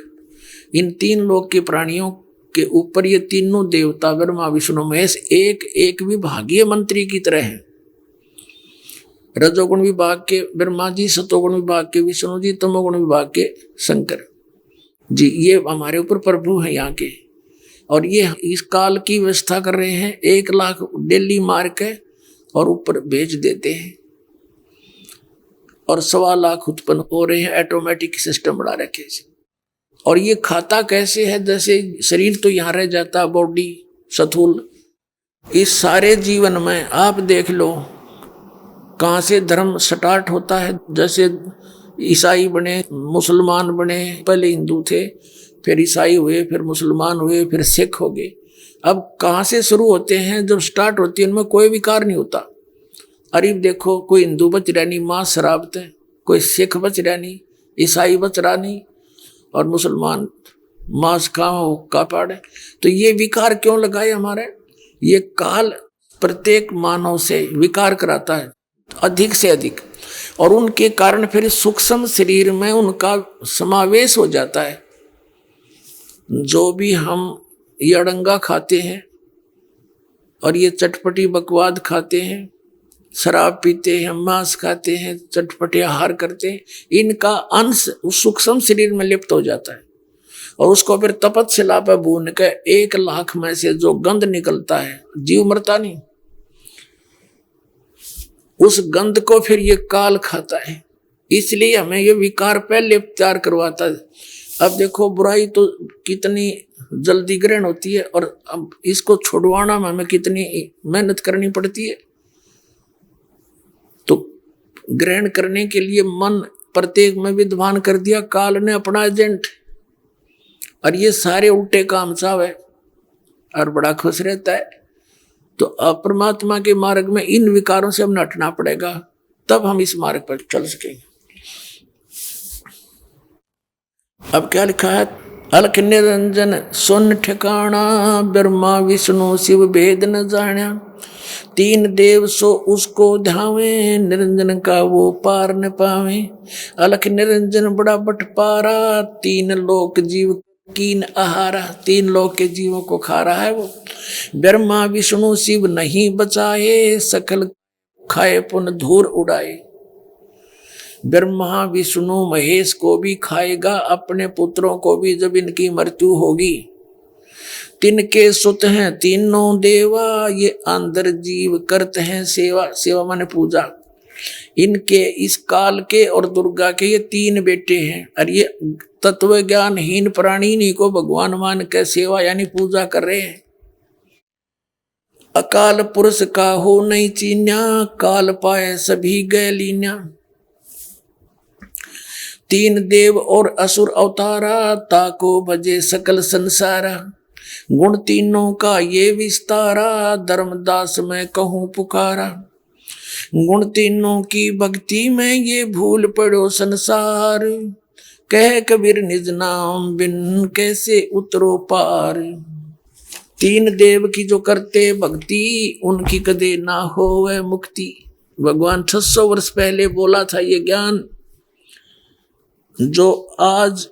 Speaker 2: इन तीन लोक के प्राणियों के ऊपर ये तीनों देवता ब्रह्मा विष्णु महेश एक एक विभागीय मंत्री की तरह हैं। रजोगुण विभाग के ब्रह्मा जी, सतोगुण विभाग के विष्णु जी, तमोगुण विभाग के शंकर जी, ये हमारे ऊपर प्रभु हैं यहाँ के। और ये इस काल की व्यवस्था कर रहे हैं, 1 लाख डेली मार के और ऊपर भेज देते हैं, और 1.25 लाख उत्पन्न हो रहे हैं। ऑटोमेटिक सिस्टम बना रखे हैं। और ये खाता कैसे है, जैसे शरीर तो यहाँ रह जाता, बॉडी स्थूल। इस सारे जीवन में आप देख लो कहाँ से धर्म स्टार्ट होता है। जैसे ईसाई बने, मुसलमान बने, पहले हिंदू थे, फिर ईसाई हुए, फिर मुसलमान हुए, फिर सिख हो गए। अब कहाँ से शुरू होते हैं, जब स्टार्ट होती है, इनमें कोई विकार नहीं होता। अरे देखो, कोई हिंदू बच रहा नहीं, मांस शराबते, कोई सिख बच रहा नहीं, ईसाई बच रहा नहीं, और मुसलमान मांस का पाड़े। तो ये विकार क्यों लगाए हमारे? ये काल प्रत्येक मानव से विकार कराता है, अधिक से अधिक, और उनके कारण फिर सूक्ष्म शरीर में उनका समावेश हो जाता है। जो भी हम ये अड़ंगा खाते हैं और ये चटपटी बकवाद खाते हैं, शराब पीते हैं, मांस खाते हैं, चटपटे आहार करते हैं, इनका अंश उस सूक्ष्म शरीर में लिप्त हो जाता है, और उसको फिर तपस्या पे भून के 1 लाख में से जो गंध निकलता है, जीव मरता नहीं, उस गंध को फिर ये काल खाता है। इसलिए हमें ये विकार पहले तैयार करवाता है। अब देखो, बुराई तो कितनी जल्दी ग्रहण होती है, और अब इसको छुड़वाना में हमें कितनी मेहनत करनी पड़ती है। तो ग्रहण करने के लिए मन प्रत्येक में विद्वान कर दिया काल ने अपना एजेंट, और ये सारे उल्टे काम चावे और बड़ा खुश रहता है। तो परमात्मा के मार्ग में इन विकारों से हम हटना पड़ेगा, तब हम इस मार्ग पर चल सकेंगे। अब क्या लिखा है? अलख निरंजन सुन ठिकाना, ब्रह्मा विष्णु शिव भेद न जाना। 3 देव सो उसको ध्यावे, निरंजन का वो पार न पावे। अलख निरंजन बड़ा बटपारा, 3 लोक जीव कीन आहारा। 3 लोक के जीवों को खा रहा है वो। ब्रह्मा विष्णु शिव नहीं बचाए, सकल खाए पुन धूर उड़ाए। ब्रह्मा विष्णु महेश को भी खाएगा, अपने पुत्रों को भी जब इनकी मृत्यु होगी। तिनके सुत हैं तीनों देवा, ये अंदर जीव करते हैं सेवा। सेवा माने पूजा। इनके इस काल के और दुर्गा के ये 3 बेटे हैं, और ये तत्व ज्ञानहीन प्राणी इन्हीं को भगवान मान के सेवा यानी पूजा कर रहे हैं। अकाल पुरुष का हो नहीं चीन्या, काल पाए सभी गए लीन्या। 3 देव और असुर अवतारा, ताको भजे सकल संसारा। गुण तीनों का ये विस्तारा, धर्मदास मैं कहूँ पुकारा। गुण तीनों की भक्ति में ये भूल पड़ो संसार, कह कबीर निज नाम बिन कैसे उतरो पार। 3 देव की जो करते भक्ति, उनकी कदे ना हो वह मुक्ति। भगवान 600 वर्ष पहले बोला था ये ज्ञान, जो आज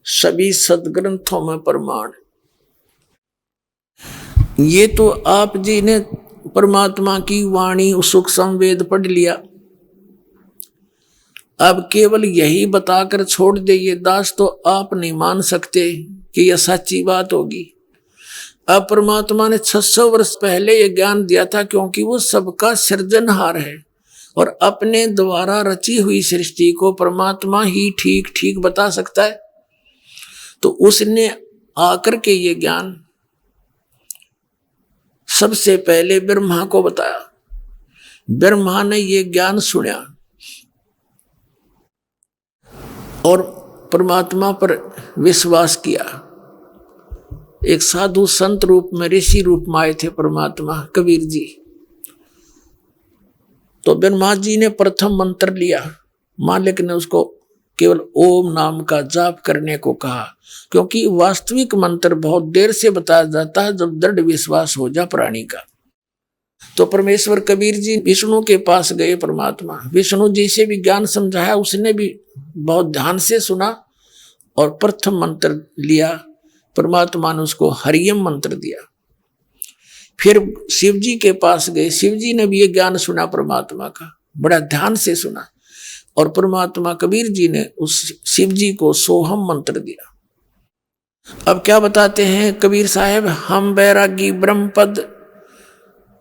Speaker 2: सभी सदग्रंथों में प्रमाण। ये तो आप जी ने परमात्मा की वाणी सूक्ष्म वेद पढ़ लिया, अब केवल यही बताकर छोड़ दे ये दास, तो आप नहीं मान सकते कि यह सच्ची बात होगी। अब परमात्मा ने 600 वर्ष पहले ये ज्ञान दिया था, क्योंकि वो सबका सृजनहार है, और अपने द्वारा रची हुई सृष्टि को परमात्मा ही ठीक ठीक बता सकता है। तो उसने आकर के ये ज्ञान सबसे पहले ब्रह्मा को बताया। ब्रह्मा ने ये ज्ञान सुना, और परमात्मा पर विश्वास किया। एक साधु संत रूप में, ऋषि रूप में आए थे परमात्मा कबीर जी। तो ब्रह्मा जी ने प्रथम मंत्र लिया, मालिक ने उसको केवल ओम नाम का जाप करने को कहा, क्योंकि वास्तविक मंत्र बहुत देर से बताया जाता है जब दृढ़ विश्वास हो जा प्राणी का। तो परमेश्वर कबीर जी विष्णु के पास गए। परमात्मा विष्णु जी से भी ज्ञान समझाया, उसने भी बहुत ध्यान से सुना और प्रथम मंत्र लिया। परमात्मा ने उसको हरियम मंत्र दिया। फिर शिव जी के पास गए, शिव जी ने भी ये ज्ञान सुना परमात्मा का, बड़ा ध्यान से सुना, और परमात्मा कबीर जी ने उस शिव जी को सोहम मंत्र दिया। अब क्या बताते हैं कबीर साहब, हम बैरागी ब्रह्मपद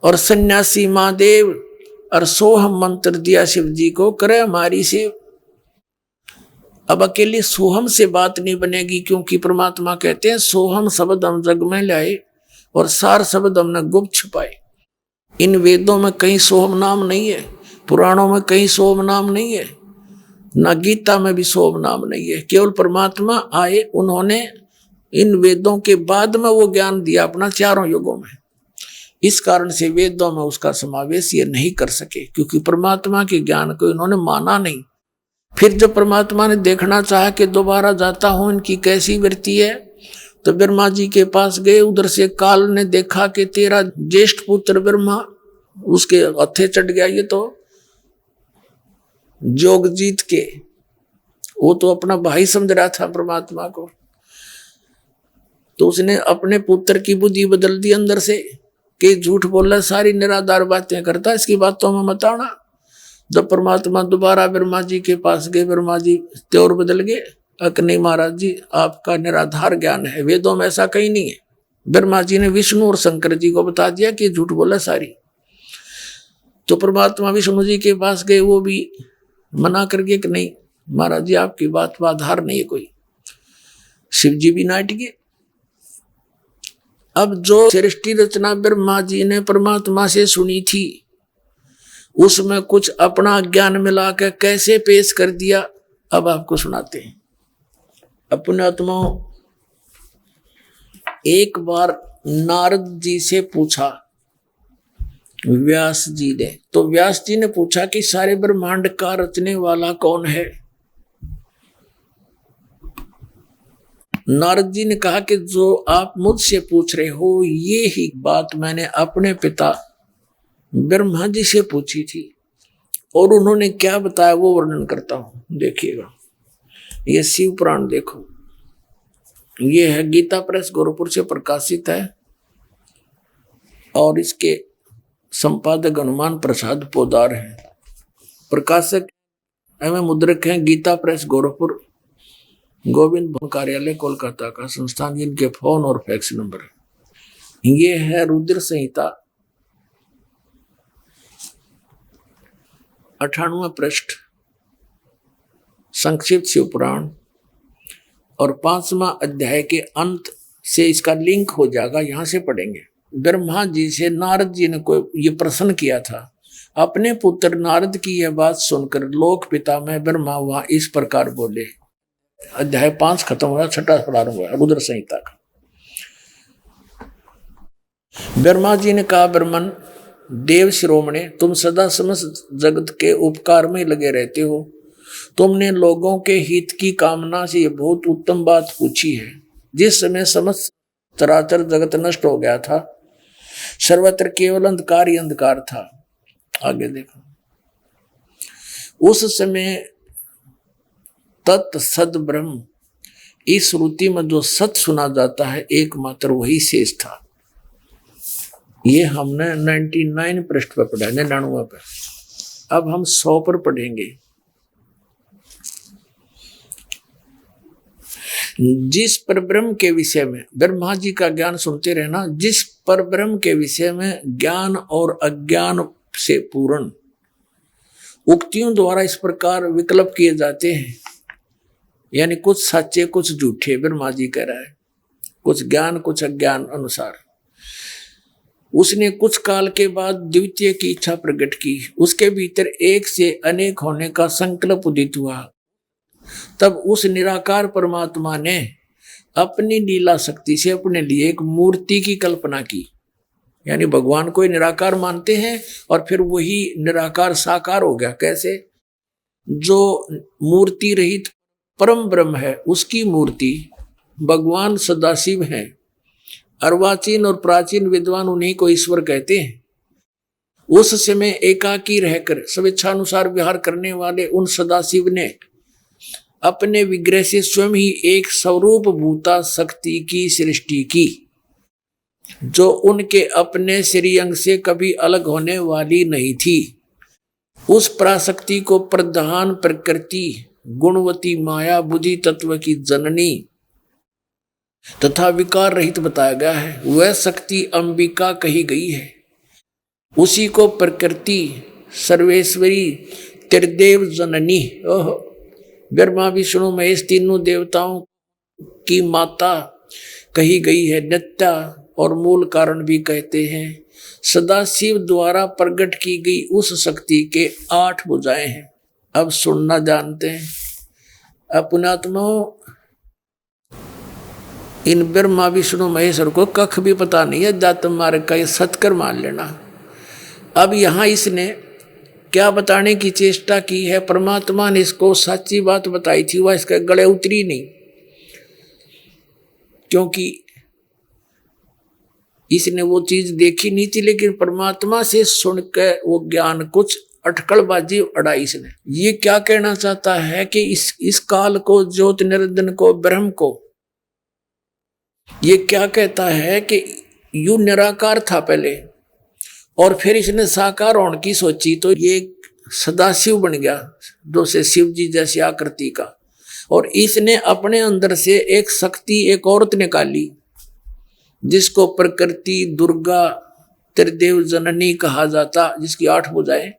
Speaker 2: और सन्यासी महादेव और सोहम मंत्र दिया शिव जी को, करे हमारी सेव। अब अकेले सोहम से बात नहीं बनेगी, क्योंकि परमात्मा कहते हैं सोहम शब्द हम जग में लाए और सार शब्द हमने गुप्त छुपाए। इन वेदों में कहीं सोहम नाम नहीं है, पुराणों में कहीं सोहम नाम नहीं है, ना गीता में भी सोहम नाम नहीं है। केवल परमात्मा आए, उन्होंने इन वेदों के बाद में वो ज्ञान दिया अपना चारों युगों में। इस कारण से वेदों में उसका समावेश ये नहीं कर सके, क्योंकि परमात्मा के ज्ञान को इन्होंने माना नहीं। फिर जब परमात्मा ने देखना चाहा कि दोबारा जाता हूं, इनकी कैसी वृत्ति है, तो ब्रह्मा जी के पास गए। उधर से काल ने देखा कि तेरा ज्येष्ठ पुत्र ब्रह्मा, उसके हथे चढ़ गया ये तो जोग जीत के, वो तो अपना भाई समझ रहा था परमात्मा को। तो उसने अपने पुत्र की बुद्धि बदल दी अंदर से कि झूठ बोला, सारी निराधार बातें करता, इसकी बातों में मत आना। जब परमात्मा दोबारा ब्रह्मा जी के पास गए, ब्रह्मा जी त्योर बदल गए। नहीं महाराज जी, आपका निराधार ज्ञान है, वेदों में ऐसा कहीं नहीं है। ब्रह्मा जी ने विष्णु और शंकर जी को बता दिया कि झूठ बोला सारी। तो परमात्मा विष्णु जी के पास गए, वो भी मना कर गए कि नहीं महाराज जी, आपकी बात पर आधार नहीं है कोई। शिव जी भी नाट गए। अब जो सृष्टि रचना ब्रह्मा जी ने परमात्मा से सुनी थी, उसमें कुछ अपना ज्ञान मिला के कैसे पेश कर दिया, अब आपको सुनाते हैं। अपने आत्माओं, एक बार नारद जी से पूछा व्यास जी ने, तो व्यास जी ने पूछा कि सारे ब्रह्मांड का रचने वाला कौन है। नारद जी ने कहा कि जो आप मुझसे पूछ रहे हो, ये ही बात मैंने अपने पिता ब्रह्मा जी से पूछी थी, और उन्होंने क्या बताया वो वर्णन करता हूं। देखिएगा, ये शिव पुराण देखो, ये है गीता प्रेस गोरखपुर से प्रकाशित है, और इसके संपादक हनुमान प्रसाद पोदार हैं, प्रकाशक एवं मुद्रक हैं गीता प्रेस गोरखपुर, गोविंद भवन कार्यालय कोलकाता का संस्थान, जिनके फोन और फैक्स नंबर है। ये है रुद्र संहिता 98वां पृष्ठ, संक्षिप्त शिव पुराण, और 5वां अध्याय के अंत से इसका लिंक हो जाएगा, यहां से पढ़ेंगे। ब्रह्मा जी से नारद जी ने कोई ये प्रश्न किया था। अपने पुत्र नारद की यह बात सुनकर लोक पिता में ब्रह्मा वहां इस प्रकार बोले। अध्याय 5 खत्म हुआ, 6वां प्रारंभ हुआ रुद्र संहिता का। ब्रह्मा जी ने कहा, ब्रह्मन देव शिरोमणे, तुम सदा समस्त जगत के उपकार में लगे रहते हो। तुमने लोगों के हित की कामना से ये बहुत उत्तम बात पूछी है। जिस समय समस्त चराचर जगत नष्ट हो गया था, सर्वत्र केवल अंधकार ही अंधकार था। आगे देखो, उस समय तत् सद ब्रह्म, इस श्रुति में जो सत सुना जाता है एकमात्र वही शेष था। ये हमने 99 पृष्ठ पर पढ़ा, 99 पर। अब हम 100 पर पढ़ेंगे। जिस परब्रह्म के विषय में, ब्रह्मा जी का ज्ञान सुनते रहना, जिस परब्रह्म के विषय में ज्ञान और अज्ञान से पूर्ण उक्तियों द्वारा इस प्रकार विकल्प किए जाते हैं, यानी कुछ सच्चे कुछ झूठे, ब्रह्मा जी कह रहा है, कुछ ज्ञान कुछ अज्ञान अनुसार। उसने कुछ काल के बाद द्वितीय की इच्छा प्रकट की, उसके भीतर एक से अनेक होने का संकल्प उदित हुआ। तब उस निराकार परमात्मा ने अपनी लीला शक्ति से अपने लिए एक मूर्ति की कल्पना की। यानी भगवान को ही निराकार मानते हैं और फिर वही निराकार साकार हो गया। कैसे? जो मूर्ति रहित परम ब्रह्म है उसकी मूर्ति भगवान सदाशिव है। अर्वाचीन और प्राचीन विद्वान उन्हीं को ईश्वर कहते हैं। उस समय एकाकी रहकर स्वेच्छानुसार विहार करने वाले उन सदाशिव ने अपने विग्रह से स्वयं ही एक स्वरूप भूता शक्ति की सृष्टि की, जो उनके अपने श्रीअंग से कभी अलग होने वाली नहीं थी। उस पराशक्ति को प्रधान प्रकृति गुणवती माया बुद्धि तत्व की जननी तथा विकार रहित बताया गया है। वह शक्ति अंबिका कही गई है। उसी को प्रकृति सर्वेश्वरी त्रिदेव जननी, ब्रह्मा विष्णु महेश तीनों देवताओं की माता कही गई है। नित्या और मूल कारण भी कहते हैं। सदाशिव द्वारा प्रकट की गई उस शक्ति के 8 भुजाएं हैं। अब सुनना जानते हैं। अपनात्मा इन ब्रह्मा विष्णु महेश्वर को कख भी पता नहीं है, जातम मार्ग का ये सत्कर मान लेना। अब यहाँ इसने क्या बताने की चेष्टा की है? परमात्मा ने इसको सच्ची बात बताई थी, वह इसके गले उतरी नहीं, क्योंकि इसने वो चीज देखी नहीं थी। लेकिन परमात्मा से सुनकर वो ज्ञान कुछ अटकलबाजी अड़ाई इसने। ये क्या कहना चाहता है कि इस काल को, ज्योत निरंजन को, ब्रह्म को, ये क्या कहता है कि यू निराकार था पहले और फिर इसने साकार होने की सोची तो ये सदाशिव बन गया, जो से शिव जी जैसी आकृति का। और इसने अपने अंदर से एक शक्ति, एक औरत निकाली जिसको प्रकृति दुर्गा त्रिदेव जननी कहा जाता, जिसकी 8 भुजाएं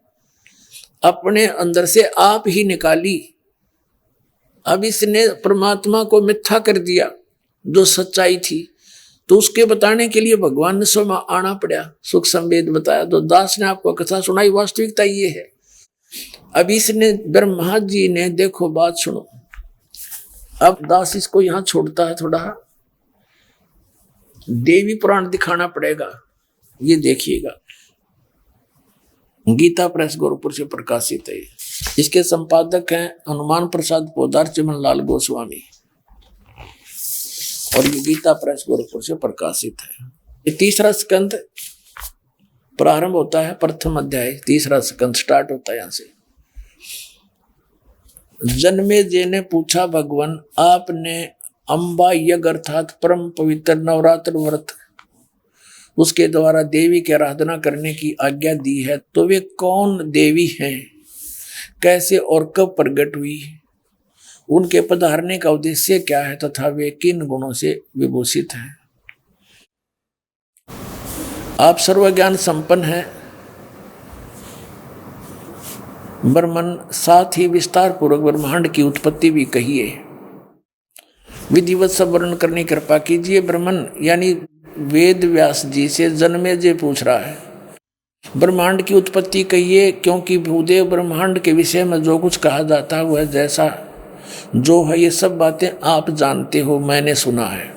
Speaker 2: अपने अंदर से आप ही निकाली। अब इसने परमात्मा को मिथ्या कर दिया जो सच्चाई थी, तो उसके बताने के लिए भगवान ने स्वयं आना पड़ा, सुख संवेद बताया। तो दास ने आपको कथा सुनाई, वास्तविकता ये है। अब इसने ब्रह्मा जी ने, देखो बात सुनो, अब दास इसको यहां छोड़ता है, थोड़ा देवी पुराण दिखाना पड़ेगा। ये देखिएगा, गीता प्रेस गोरखपुर से प्रकाशित है। इसके संपादक हैं हनुमान प्रसाद पोदार, चिमन लाल गोस्वामी, और ये गीता प्रेस गोरखपुर से प्रकाशित है। ये 3रा स्कंद प्रारंभ होता है, प्रथम अध्याय 3रा स्कंद स्टार्ट होता है यहां से। जन्मे जी ने पूछा, भगवान आपने अंबा यज्ञ अर्थात परम पवित्र नवरात्र व्रत उसके द्वारा देवी की आराधना करने की आज्ञा दी है, तो वे कौन देवी हैं, कैसे और कब प्रकट हुई, उनके पधारने का उद्देश्य क्या है तथा वे किन गुणों से विभूषित हैं। आप सर्वज्ञान संपन्न हैं ब्रह्मन, साथ ही विस्तार पूर्वक ब्रह्मांड की उत्पत्ति भी कहिए। विधिवत सब वर्णन करने की कृपा कीजिए। ब्रह्मन यानी वेद व्यास जी से जन्मे जी पूछ रहा है, ब्रह्मांड की उत्पत्ति कहिए, क्योंकि भूदेव ब्रह्मांड के विषय में जो कुछ कहा जाता है वह जैसा जो है, ये सब बातें आप जानते हो। मैंने सुना है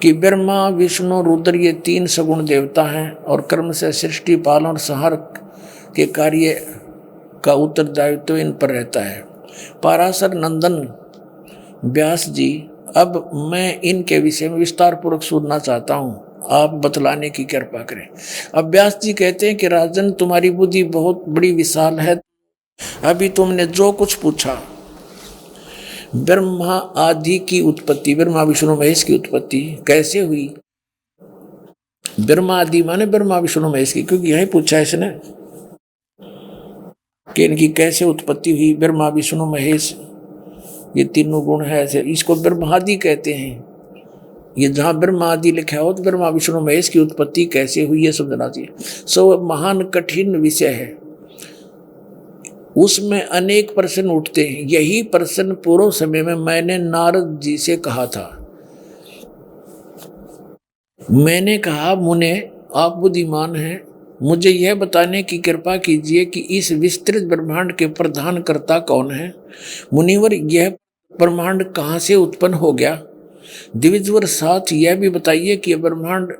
Speaker 2: कि ब्रह्मा विष्णु रुद्र ये 3 सगुण देवता हैं और कर्म से सृष्टि पालन और संहार के कार्य का उत्तरदायित्व इन पर रहता है। पराशर नंदन व्यास जी, अब मैं इनके विषय में विस्तार पूर्वक सुनना चाहता हूँ, आप बतलाने की कृपा करें। अब व्यास जी कहते हैं कि राजन, तुम्हारी बुद्धि बहुत बड़ी विशाल है। अभी तुमने जो कुछ पूछा, ब्रह्मा आदि की उत्पत्ति, ब्रह्मा विष्णु महेश की उत्पत्ति कैसे हुई, ब्रह्मा आदि माने ब्रह्मा विष्णु महेश की, क्योंकि यही पूछा इसने कि इनकी कैसे उत्पत्ति हुई। ब्रह्मा विष्णु महेश ये तीनों गुण है, ऐसे इसको ब्रह्मादि कहते हैं। ये जहाँ ब्रह्मादि लिखा हो तो ब्रह्मा विष्णु महेश की उत्पत्ति कैसे हुई ये समझना चाहिए। सो महान कठिन विषय है, उसमें अनेक प्रश्न उठते हैं। यही प्रश्न पूर्व समय में मैंने नारद जी से कहा था। मैंने कहा, मुने आप बुद्धिमान हैं, मुझे यह बताने की कृपा कीजिए कि इस विस्तृत ब्रह्मांड के प्रधान कर्ता कौन है। मुनिवर, यह ब्रह्मांड कहाँ से उत्पन्न हो गया। द्विजवर साथ यह भी बताइए कि ब्रह्मांड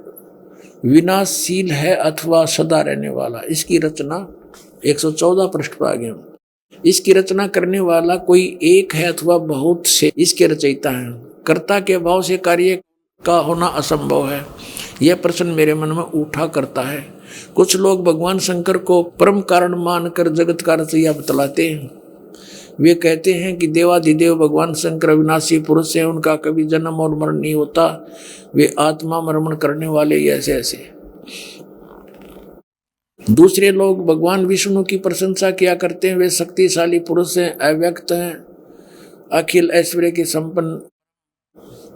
Speaker 2: विनाशशील है अथवा सदा रहने वाला। इसकी रचना 114 पृष्ठ पर आ गया। इसकी रचना करने वाला कोई एक है अथवा बहुत से इसके रचयिता हैं। कर्ता के अभाव से कार्य का होना असंभव है, यह प्रश्न मेरे मन में उठा करता है। कुछ लोग भगवान शंकर को परम कारण मानकर जगत का रचयिता बतलाते हैं। वे कहते हैं कि देवाधिदेव भगवान शंकर अविनाशी पुरुष है, उनका कभी जन्म और मरण नहीं होता, वे आत्मा मरण करने वाले ऐसे ऐसे। दूसरे लोग भगवान विष्णु की प्रशंसा किया करते हैं, वे शक्तिशाली पुरुष हैं, अव्यक्त हैं, अखिल ऐश्वर्य के संपन्न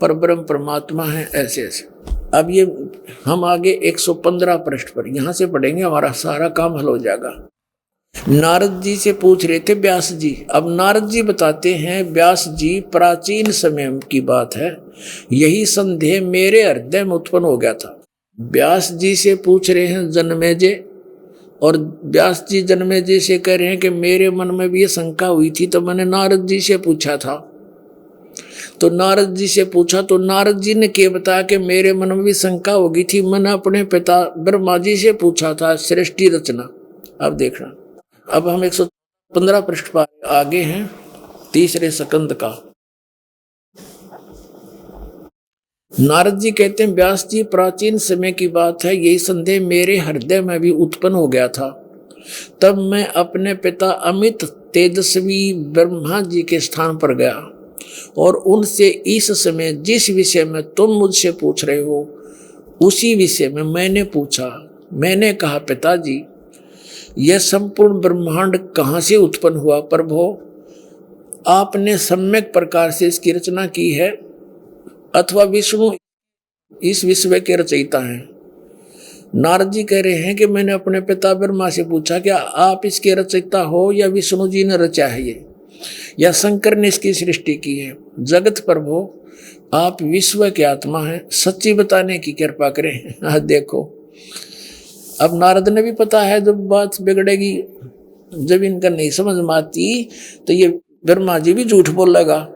Speaker 2: परब्रह्म परमात्मा हैं, ऐसे ऐसे। अब ये हम आगे 115 पृष्ठ पर यहाँ से पढ़ेंगे, हमारा सारा काम हल हो जाएगा। नारद जी से पूछ रहे थे व्यास जी। अब नारद जी बताते हैं, व्यास जी प्राचीन समय की बात है, यही संदेह मेरे हृदय में उत्पन्न हो गया था। व्यास जी से पूछ रहे हैं जन्मेजय, और व्यास जी जन्मेजय से कह रहे हैं कि मेरे मन में भी ये शंका हुई थी, तो मैंने नारद जी से पूछा था। तो नारद जी से पूछा तो नारद जी ने क्या बताया कि मेरे मन में भी शंका हो गई थी, मैंने अपने पिता ब्रह्मा जी से पूछा था सृष्टि रचना। अब देखना, अब हम 115 पृष्ठ पर आगे हैं, तीसरे स्कंद का। नारद जी कहते हैं, व्यास जी प्राचीन समय की बात है, यही संदेह मेरे हृदय में भी उत्पन्न हो गया था। तब मैं अपने पिता अमित तेजस्वी ब्रह्मा जी के स्थान पर गया और उनसे इस समय जिस विषय में तुम मुझसे पूछ रहे हो उसी विषय में मैंने पूछा। मैंने कहा, पिताजी यह संपूर्ण ब्रह्मांड कहाँ से उत्पन्न हुआ प्रभु? आपने सम्यक प्रकार से इसकी रचना की है अथवा विष्णु इस विश्व के रचयिता हैं? नारद जी कह रहे हैं कि मैंने अपने पिता ब्रह्मा से पूछा, क्या आप इसके रचयिता हो या विष्णु जी ने रचा है ये, या शंकर ने इसकी सृष्टि की है? जगत प्रभु आप विश्व के आत्मा हैं, सच्ची बताने की कृपा करें। देखो अब नारद ने भी पता है जब बात बिगड़ेगी, जब इनका नहीं समझ में आती तो ये ब्रह्मा जी भी झूठ बोल लगा।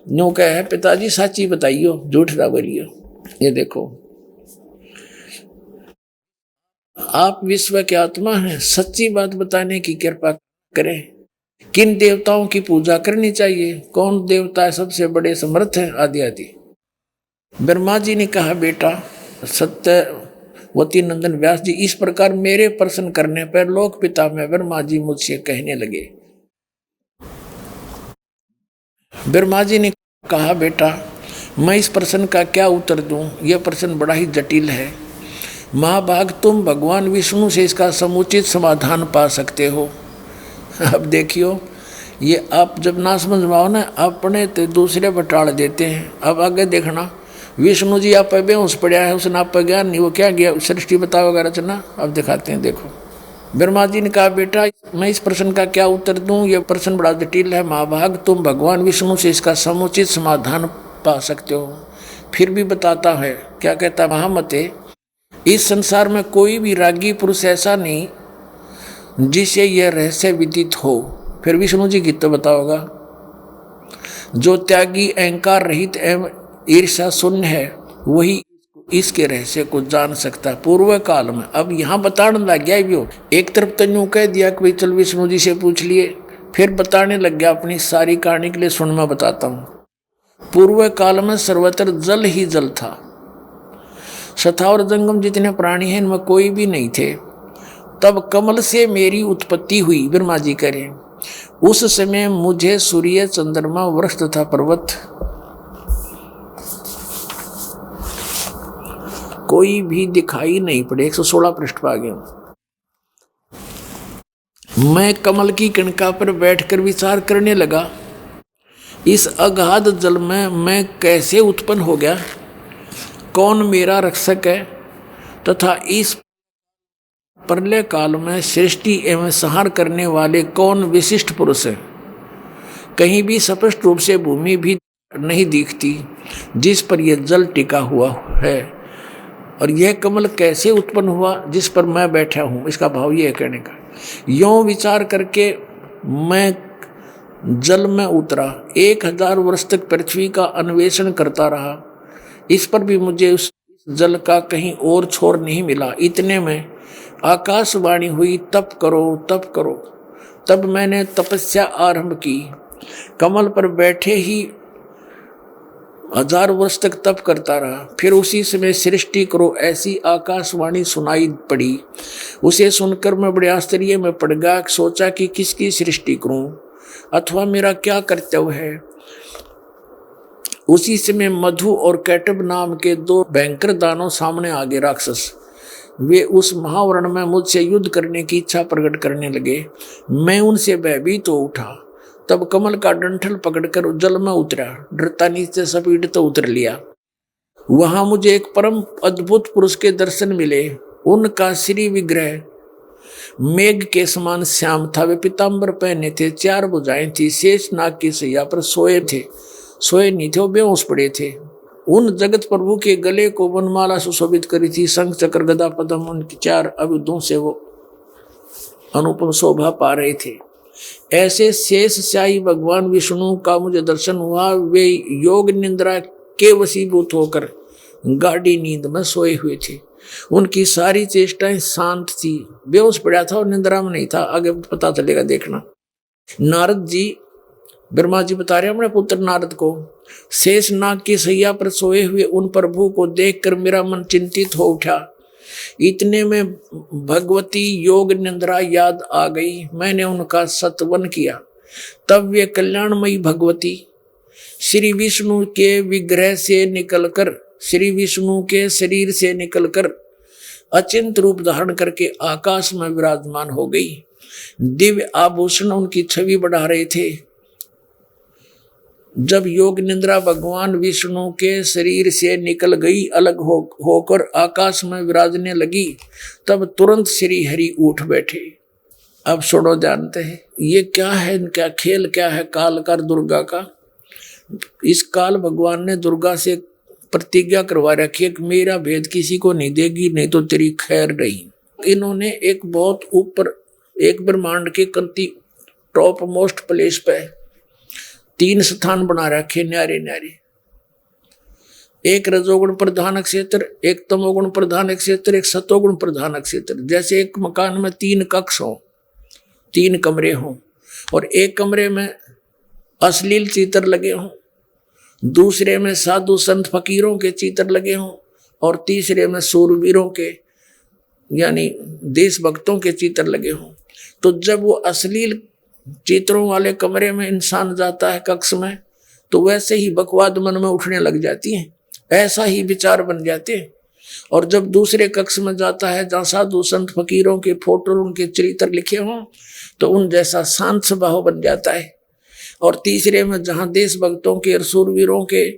Speaker 2: न्यू कह है, पिताजी सच्ची बताइयो, झूठ ना बोलियो। ये देखो आप विश्व के आत्मा हैं, सच्ची बात बताने की कृपा करें। किन देवताओं की पूजा करनी चाहिए? कौन देवता सबसे बड़े समर्थ है? आदि आदि। ब्रह्मा जी ने कहा, बेटा सत्यवती नंदन व्यास जी, इस प्रकार मेरे प्रश्न करने पर लोक पिता में ब्रह्मा जी मुझसे कहने लगे। ब्रह्मा जी ने कहा, बेटा मैं इस प्रश्न का क्या उत्तर दूं? यह प्रश्न बड़ा ही जटिल है। महाभाग तुम भगवान विष्णु से इसका समुचित समाधान पा सकते हो। अब देखियो, ये आप जब ना समझ में आओ ना, अपने तो दूसरे पर टाल देते हैं। अब आगे देखना, विष्णु जी आप बेहोश पड़ा है, उसने आप पर ज्ञान नहीं, वो क्या गया सृष्टि बताओगे रचना। अब दिखाते हैं, देखो ब्रह्मा जी ने कहा, बेटा मैं इस प्रश्न का क्या उत्तर दूं? यह प्रश्न बड़ा जटिल है। महाभाग तुम भगवान विष्णु से इसका समुचित समाधान पा सकते हो। फिर भी बताता है, क्या कहता, महामते इस संसार में कोई भी रागी पुरुष ऐसा नहीं जिसे यह रहस्य विदित हो। फिर विष्णु जी गीत बताओगा, जो त्यागी अहंकार रहित एवं ईर्ष्या शून्य है वही इसके रहस्य को जान सकता है पूर्व काल में। अब यहाँ बताने लग गया भी हो, एक तरफ तो यूँ कह दिया कि भाई चल विष्णु जी से पूछ लिए, फिर बताने लग गया अपनी सारी कहानी के लिए। सुन मैं बताता हूँ। पूर्व काल में सर्वत्र जल ही जल था, सथा और जंगम जितने प्राणी हैं इनमें कोई भी नहीं थे। तब कमल से मेरी उत्पत्ति हुई, ब्रह्मा जी करें। उस समय मुझे सूर्य चंद्रमा वृक्ष तथा पर्वत कोई भी दिखाई नहीं पड़े। 116 पृष्ठ पर आ गया। मैं कमल की कणका पर बैठकर विचार करने लगा, इस अगाध जल में मैं कैसे उत्पन्न हो गया, कौन मेरा रक्षक है, तथा इस प्रलय काल में सृष्टि एवं संहार करने वाले कौन विशिष्ट पुरुष है। कहीं भी स्पष्ट रूप से भूमि भी नहीं दिखती जिस पर यह जल टिका हुआ है, और यह कमल कैसे उत्पन्न हुआ जिस पर मैं बैठा हूँ। इसका भाव यह है कहने का, यों विचार करके मैं जल में उतरा, 1000 वर्ष तक पृथ्वी का अन्वेषण करता रहा, इस पर भी मुझे उस जल का कहीं और छोर नहीं मिला। इतने में आकाशवाणी हुई, तप करो तप करो। तब मैंने तपस्या आरंभ की, कमल पर बैठे ही 1000 वर्ष तक तप करता रहा। फिर उसी समय सृष्टि करो ऐसी आकाशवाणी सुनाई पड़ी। उसे सुनकर मैं बड़े आश्चर्य में पड़ गया, सोचा कि किसकी सृष्टि करूं अथवा मेरा क्या कर्तव्य है। उसी समय मधु और कैटब नाम के 2 भयंकर दानव सामने आ गए, राक्षस। वे उस महावरण में मुझसे युद्ध करने की इच्छा प्रकट करने लगे। मैं उनसे भयभीत हो उठा। तब कमल का डंठल पकड़कर जल में उतरा, डरता नीचे सपीट तो उतर लिया। वहां मुझे एक परम अद्भुत पुरुष के दर्शन मिले। उनका श्री विग्रह मेघ के समान श्याम था। वे पीताम्बर पहने थे, 4 भुजाएं थी, शेष नाग की सैया पर सोए थे। सोए नहीं थे, वो बेहोश पड़े थे। उन जगत प्रभु के गले को वनमाला सुशोभित करी थी। शंख चक्र गदा पद्म उनकी 4 आयुधों से वो अनुपम शोभा पा रहे थे। ऐसे शेष शाही भगवान विष्णु का मुझे दर्शन हुआ। वे योग निंद्रा के वशीभूत होकर गाढ़ी नींद में सोए हुए थे। उनकी सारी चेष्टाएं शांत थी। बेहोश पड़ा था और निंद्रा में नहीं था, आगे पता चलेगा देखना। नारद जी, ब्रह्मा जी बता रहे अपने पुत्र नारद को, शेष नाग की सैया पर सोए हुए उन प्रभु को देखकर मेरा मन चिंतित हो उठा। इतने में भगवती योग निंद्रा याद आ गई। मैंने उनका सत्वन किया। तब वे कल्याणमयी भगवती श्री विष्णु के विग्रह से निकलकर, श्री विष्णु के शरीर से निकलकर अचिंत रूप धारण करके आकाश में विराजमान हो गई। दिव्य आभूषण उनकी छवि बढ़ा रहे थे। जब योग निंद्रा भगवान विष्णु के शरीर से निकल गई, अलग होकर आकाश में विराजने लगी, तब तुरंत श्री हरि उठ बैठे। अब सुनो, जानते हैं ये क्या है, क्या खेल क्या है काल का, दुर्गा का। इस काल भगवान ने दुर्गा से प्रतिज्ञा करवा रखी है कि मेरा भेद किसी को नहीं देगी, नहीं तो तेरी खैर नहीं। इन्होंने एक बहुत ऊपर, एक ब्रह्मांड के कंती टॉप मोस्ट प्लेस पे 3 स्थान बना रखे न्यारे न्यारे। एक रजोगुण प्रधान क्षेत्र, एक तमोगुण प्रधान क्षेत्र, एक सतोगुण प्रधान क्षेत्र। जैसे एक मकान में 3 कक्ष हो, 3 कमरे हों, और एक कमरे में अश्लील चित्र लगे हों, दूसरे में साधु संत फकीरों के चित्र लगे हों, और तीसरे में सूरवीरों के यानी देशभक्तों के चित्र लगे हों। तो जब वो अश्लील चित्रों वाले कमरे में इंसान जाता है कक्ष में, तो वैसे ही बकवाद मन में उठने लग जाती है, ऐसा ही विचार बन जाते हैं। और जब दूसरे कक्ष में जाता है जहाँ साधु संत फकीरों के फोटो, उनके चरित्र लिखे हों, तो उन जैसा शांत स्वभाव बन जाता है। और तीसरे में जहाँ देशभक्तों के और सूरवीरों के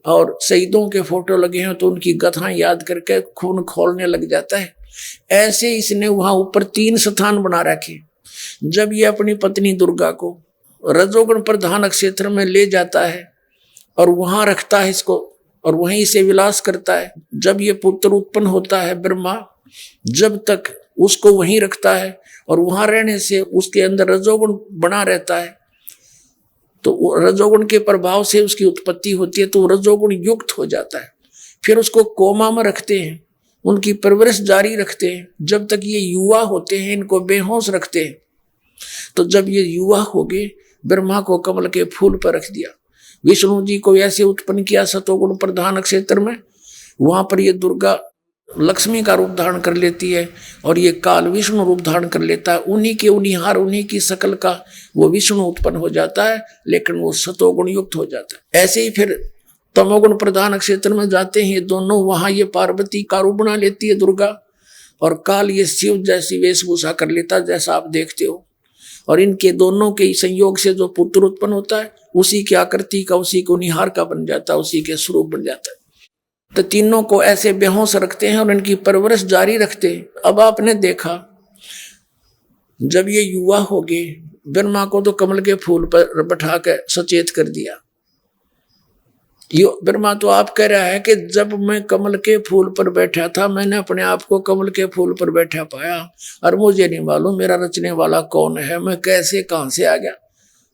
Speaker 2: और शहीदों के फोटो लगे हों, तो उनकी गाथाएं याद करके खून खोलने लग जाता है। ऐसे इसने वहां ऊपर 3 स्थान बना रखे। जब ये अपनी पत्नी दुर्गा को रजोगुण प्रधान क्षेत्र में ले जाता है और वहां रखता है इसको, और वहीं से विलास करता है। जब ये पुत्र उत्पन्न होता है ब्रह्मा, जब तक उसको वहीं रखता है और वहां रहने से उसके अंदर रजोगुण बना रहता है, तो रजोगुण के प्रभाव से उसकी उत्पत्ति होती है, तो रजोगुण युक्त हो जाता है। फिर उसको कोमा में रखते हैं, उनकी परवरिश जारी रखते हैं जब तक ये युवा होते हैं, इनको बेहोश रखते हैं। तो जब ये युवा हो गए, ब्रह्मा को कमल के फूल पर रख दिया। विष्णु जी को ऐसे उत्पन्न किया सतोगुण प्रधान क्षेत्र में, वहां पर ये दुर्गा लक्ष्मी का रूप धारण कर लेती है और ये काल विष्णु रूप धारण कर लेता है। उन्हीं के उन्हीं उन्हीं की शकल का वो विष्णु उत्पन्न हो जाता है, लेकिन वो सतोगुण युक्त हो जाता है। ऐसे ही फिर तमोगुण प्रधान क्षेत्र में जाते हैं ये दोनों, वहां ये पार्वती का रूप बना लेती है दुर्गा, और काल ये शिव जैसी वेशभूषा कर लेता है जैसा आप देखते हो। और इनके दोनों के संयोग से जो पुत्र उत्पन्न होता है, उसी की आकृति का, उसी को निहार का बन जाता है, उसी के स्वरूप बन जाता है। तो तीनों को ऐसे बेहोश रखते हैं और इनकी परवरिश जारी रखते हैं। अब आपने देखा जब ये युवा हो गए, ब्रह्मा को तो कमल के फूल पर बैठा कर सचेत कर दिया। ब्रह्मा तो आप कह रहा है कि जब मैं कमल के फूल पर बैठा था, मैंने अपने आप को कमल के फूल पर बैठा पाया और मुझे नहीं मालूम मेरा रचने वाला कौन है, मैं कैसे कहां से आ गया।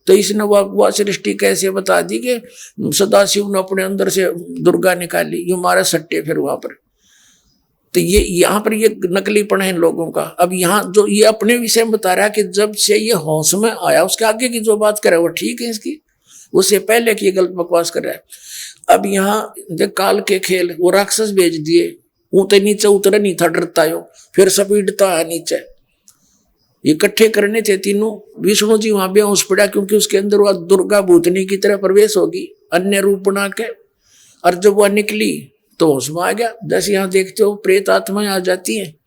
Speaker 2: तो इसने वह सृष्टि कैसे बता दी कि सदाशिव ने अपने अंदर से दुर्गा निकाली, ये मारे सट्टे फिर वहां पर। तो ये यहाँ पर ये नकलीपन है इन लोगों का। अब यहाँ जो ये अपने विषय में बता रहा है कि जब से ये होश में आया, उसके आगे की जो बात करे वो ठीक है इसकी, उससे पहले की गलत बकवास कर रहा है। अब यहाँ जो काल के खेल, वो राक्षस भेज दिए, ऊँचे नीचे उतरे नहीं था, डरता हो, फिर सपीटता है नीचे। इकट्ठे करने थे तीनों। विष्णु जी वहां बेहोश पड़ा क्योंकि उसके अंदर वह दुर्गा भूतनी की तरह प्रवेश होगी अन्य रूप बना के, और जब वह निकली तो होश में आ गया। जैसे यहाँ देखते हो प्रेत आत्माएं आ जाती हैं,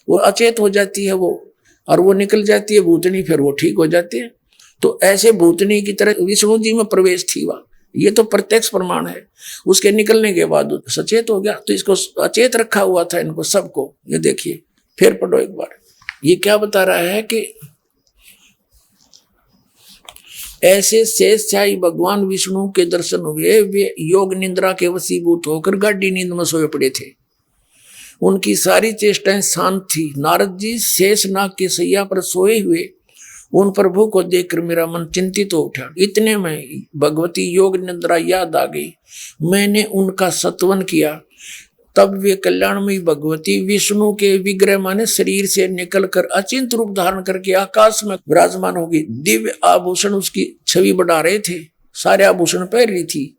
Speaker 2: वो अचेत हो जाती है वो, और वो निकल जाती है भूतनी, फिर वो ठीक हो जाती है। तो ऐसे भूतनी की तरह विष्णु जी में प्रवेश थी वह, ये तो प्रत्यक्ष प्रमाण है। उसके निकलने के बाद सचेत हो गया, तो इसको अचेत रखा हुआ था इनको सबको। ये देखिए फिर पढ़ो एक बार, ये क्या बता रहा है कि ऐसे शेषशाही भगवान विष्णु के दर्शन हुए, वे योग निद्रा के वशीभूत होकर गाढ़ी नींद में सोए पड़े थे। उनकी सारी चेष्टाएं शांत थी। नारद जी शेषनाग के सैया पर सोए हुए उन प्रभु को देखकर मेरा मन चिंतित हो उठा। इतने में भगवती योग निद्रा याद आ गई। मैंने उनका सत्वन किया। तब वे कल्याणमयी भगवती विष्णु के विग्रह माने शरीर से निकलकर अचिंत रूप धारण करके आकाश में विराजमान होगी। दिव्य आभूषण उसकी छवि बढ़ा रहे थे, सारे आभूषण पहन रही थी।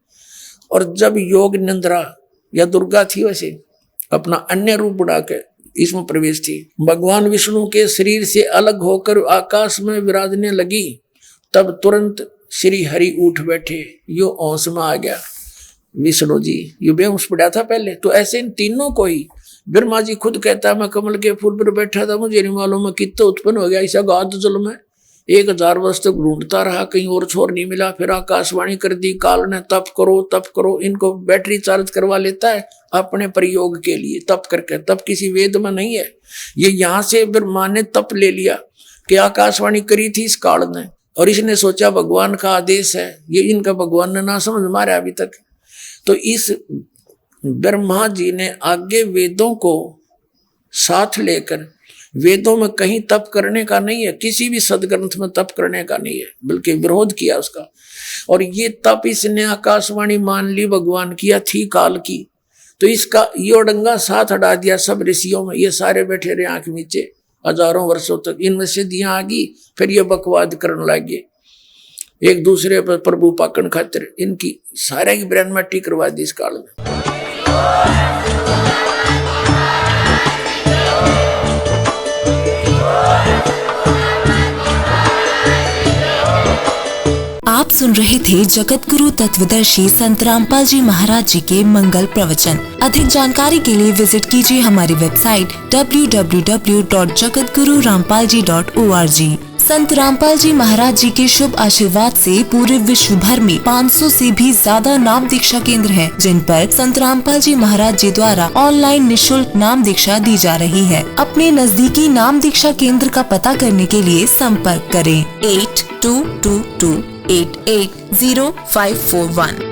Speaker 2: और जब योग निद्रा या दुर्गा थी वैसे अपना अन्य रूप बढ़ा के इसमें प्रवेश थी, भगवान विष्णु के शरीर से अलग होकर आकाश में विराजने लगी, तब तुरंत श्री हरि उठ बैठे। यो होश में आ गया विष्णु जी, ये बेहोश पड़ा था पहले। तो ऐसे इन तीनों को ही ब्रह्मा जी खुद कहता है, मैं कमल के फूल पर बैठा था, मुझे नहीं मालूम है कितना उत्पन्न हो गया। ऐसा गाद जल में 1000 वर्ष तक ढूंढता रहा, कहीं और छोर नहीं मिला। फिर आकाशवाणी कर दी काल ने, तप करो तप करो। इनको बैटरी चार्ज करवा लेता है अपने प्रयोग के लिए तप करके। तप किसी वेद में नहीं है, ये यहाँ से ब्रह्मा ने तप ले लिया कि आकाशवाणी करी थी इस काल ने, और इसने सोचा भगवान का आदेश है। ये इनका भगवान ने ना समझ मारा अभी तक। तो इस ब्रह्मा जी ने आगे वेदों को साथ लेकर, वेदों में कहीं तप करने का नहीं है, किसी भी सदग्रंथ में तप करने का नहीं है, बल्कि विरोध किया उसका। और ये तप इसने आकाशवाणी मान ली भगवान किया थी काल की, तो इसका यो डंगा साथ हटा दिया सब ऋषियों में। ये सारे बैठे रहे आंख नीचे हजारों वर्षों तक, इनमें सिद्धियां आ गई। फिर ये बकवाद करने लगे एक दूसरे पर प्रभु पाकन खातिर। इनकी सारे की ब्रेन मट्टी करवा दी इस काल में।
Speaker 3: आप सुन रहे थे जगत गुरु तत्वदर्शी संत रामपाल जी महाराज जी के मंगल प्रवचन। अधिक जानकारी के लिए विजिट कीजिए हमारी वेबसाइट www.jagatgururampalji.org। संत रामपाल जी महाराज जी के शुभ आशीर्वाद से पूरे विश्व भर में 500 से भी ज्यादा नाम दीक्षा केंद्र हैं, जिन पर संत रामपाल जी महाराज जी द्वारा ऑनलाइन निशुल्क नाम दीक्षा दी जा रही है। अपने नजदीकी नाम दीक्षा केंद्र का पता करने के लिए संपर्क करें 8222880541।